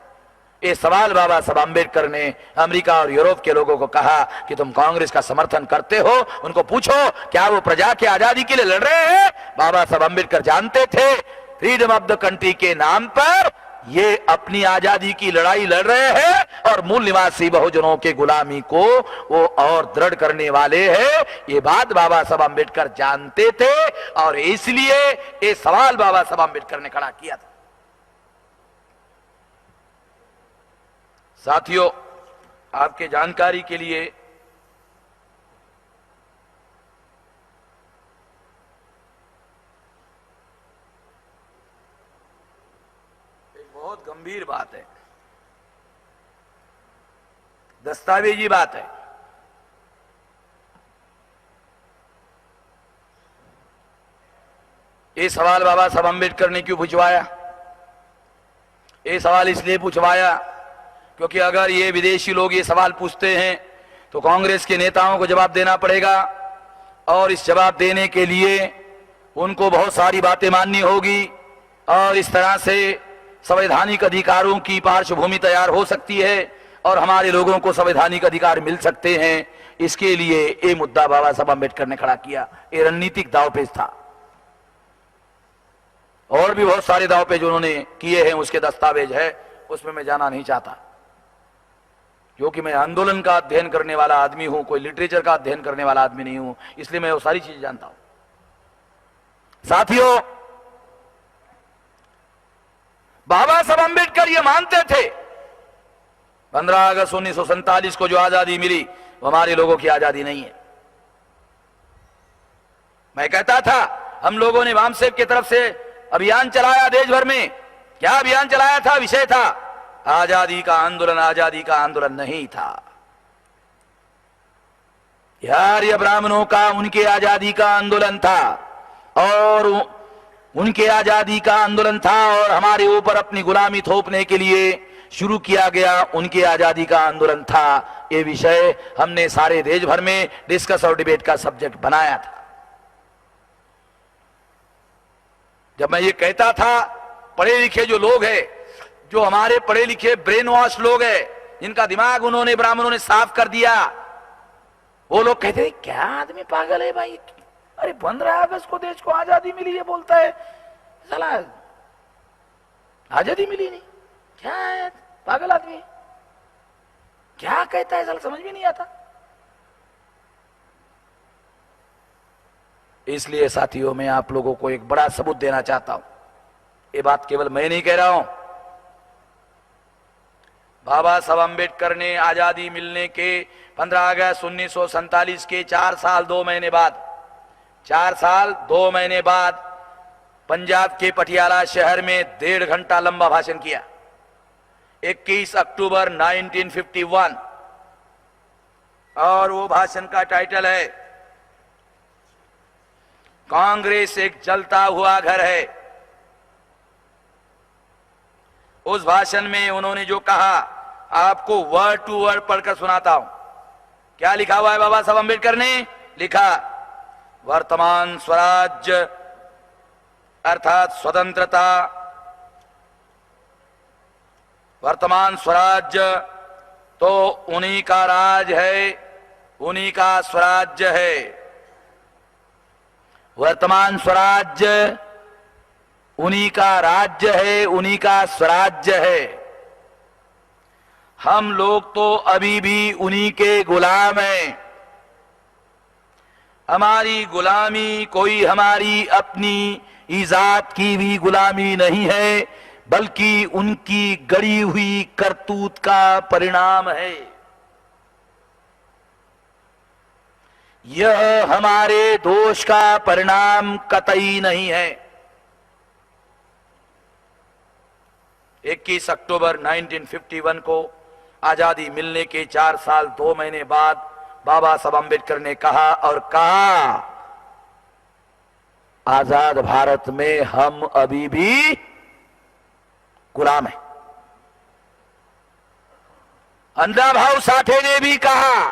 ये सवाल बाबा साहब अम्बेडकर ने अमेरिका और यूरोप के लोगों को कहा कि तुम कांग्रेस का समर्थन करते हो, उनको पूछो क्या वो प्रजा की आजादी के लिए लड़ रहे हैं? बाबा साहब अम्बेडकर जानते थे फ्रीडम ऑफ द कंट्री के नाम पर ये अपनी आजादी की लड़ाई लड़ रहे हैं और मूल निवासी बहुजनों के गुलामी को वो और दृढ़ करने वाले हैं। ये बात बाबा साहब अम्बेडकर जानते थे और इसलिए ये सवाल बाबा साहब अम्बेडकर ने खड़ा किया था। साथियों, आपके जानकारी के लिए बहुत गंभीर बात है, दस्तावेजी बात है। ये सवाल बाबा साहब अम्बेडकर ने क्यों पूछवाया? ये सवाल इसलिए पूछवाया क्योंकि अगर ये विदेशी लोग ये सवाल पूछते हैं तो कांग्रेस के नेताओं को जवाब देना पड़ेगा, और इस जवाब देने के लिए उनको बहुत सारी बातें माननी होगी, और इस तरह से संवैधानिक अधिकारों की पार्श्वभूमि तैयार हो सकती है और हमारे लोगों को संवैधानिक अधिकार मिल सकते हैं। इसके लिए ये मुद्दा बाबा साहब अम्बेडकर ने खड़ा किया। ये रणनीतिक दांवपेच था, और भी बहुत सारे दांवपेच उन्होंने किए हैं, उसके दस्तावेज है, उसमें मैं जाना नहीं चाहता, क्योंकि मैं आंदोलन का अध्ययन करने वाला आदमी हूं, कोई लिटरेचर का अध्ययन करने वाला आदमी नहीं हूं, इसलिए मैं वो सारी चीजें जानता हूं। साथियों, बाबा साहब अम्बेडकर ये मानते थे 15 अगस्त 1947 को जो आजादी मिली वो हमारे लोगों की आजादी नहीं है। मैं कहता था हम लोगों ने वामसेब की तरफ से अभियान चलाया देश भर में। क्या अभियान चलाया था? विषय था आजादी का आंदोलन। आजादी का आंदोलन नहीं था यार, ये ब्राह्मणों का, उनके आजादी का आंदोलन था, और उनके आजादी का आंदोलन था, और हमारे ऊपर अपनी गुलामी थोपने के लिए शुरू किया गया उनके आजादी का आंदोलन था। ये विषय हमने सारे देश भर में डिस्कस और डिबेट का सब्जेक्ट बनाया था। जब मैं ये कहता था, पढ़े लिखे जो लोग हैं, जो हमारे पढ़े लिखे ब्रेन वॉश लोग हैं, जिनका दिमाग उन्होंने ब्राह्मणों ने साफ कर दिया, वो लोग कहते हैं क्या आदमी पागल है भाई, अरे 15 अगस्त को देश को आजादी मिली है बोलता है, साला आजादी मिली नहीं, क्या है पागल आदमी, क्या कहता है साला, समझ भी नहीं आता। इसलिए साथियों, मैं आप लोगों को एक बड़ा सबूत देना चाहता हूं। ये बात केवल मैं नहीं कह रहा हूं, बाबा साहब अम्बेडकर ने आजादी मिलने के 15 अगस्त 1947 के 4 साल 2 महीने बाद, 4 साल 2 महीने बाद पंजाब के पटियाला शहर में 1.5 घंटा लंबा भाषण किया। 21 अक्टूबर 1951, और वो भाषण का टाइटल है कांग्रेस एक जलता हुआ घर है। उस भाषण में उन्होंने जो कहा, आपको वर्ड टू वर्ड पढ़कर सुनाता हूं। क्या लिखा हुआ है बाबा साहब अम्बेडकर ने? लिखा, वर्तमान स्वराज्य अर्थात स्वतंत्रता, वर्तमान स्वराज्य तो उन्हीं का राज है, उन्हीं का स्वराज्य है। वर्तमान स्वराज्य उन्हीं का राज्य है, उन्हीं का स्वराज्य है। हम लोग तो अभी भी उन्हीं के गुलाम हैं। हमारी गुलामी कोई हमारी अपनी इजात की भी गुलामी नहीं है, बल्कि उनकी गड़ी हुई करतूत का परिणाम है। यह हमारे दोष का परिणाम कतई नहीं है। 21 अक्टूबर 1951 को आजादी मिलने के 4 साल 2 महीने बाद बाबा साहब अम्बेडकर ने कहा, और कहा, आजाद भारत में हम अभी भी गुलाम हैं। अण्णा भाऊ साठे ने भी कहा,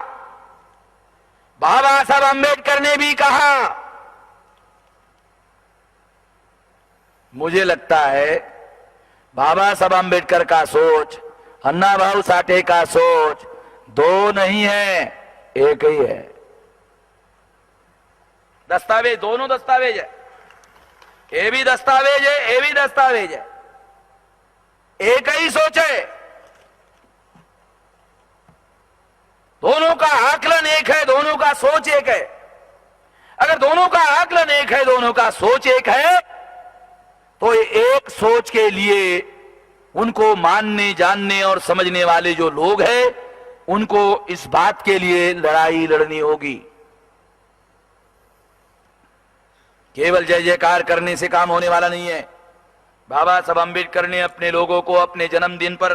बाबा साहब अम्बेडकर ने भी कहा। मुझे लगता है बाबा साहब अम्बेडकर का सोच, अण्णा भाऊ साठे का सोच 2 नहीं है, एक ही है। दस्तावेज, दोनों दस्तावेज है, ये भी दस्तावेज है, ये भी दस्तावेज है, एक ही सोच है। दोनों का आकलन एक है, दोनों का सोच एक है। अगर दोनों का आकलन एक है, दोनों का सोच एक है, तो एक सोच के लिए उनको मानने, जानने और समझने वाले जो लोग हैं, उनको इस बात के लिए लड़ाई लड़नी होगी। केवल जय जयकार करने से काम होने वाला नहीं है। बाबा साहब अम्बेडकर ने अपने लोगों को अपने जन्मदिन पर,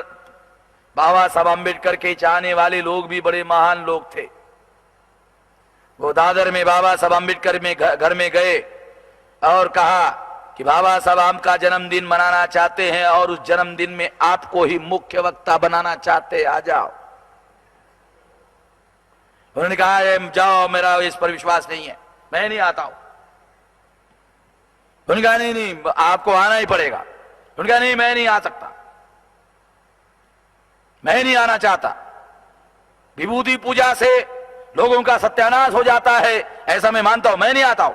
बाबा साहब अम्बेडकर के चाहने वाले लोग भी बड़े महान लोग थे। वो दादर में बाबा साहब अम्बेडकर में घर में गए और कहा कि बाबा साहब आपका जन्मदिन मनाना चाहते हैं और उस जन्मदिन में आपको ही मुख्य वक्ता बनाना चाहते, आ जाओ। उन्होंने कहा, जाओ, मेरा इस पर विश्वास नहीं है, मैं नहीं आता हूं। उन्होंने कहा, नहीं, आपको आना ही पड़ेगा। उन्होंने कहा, नहीं, मैं नहीं आ सकता, मैं नहीं आना चाहता। विभूति पूजा से लोगों का सत्यानाश हो जाता है, ऐसा मैं मानता हूं, मैं नहीं आता हूं।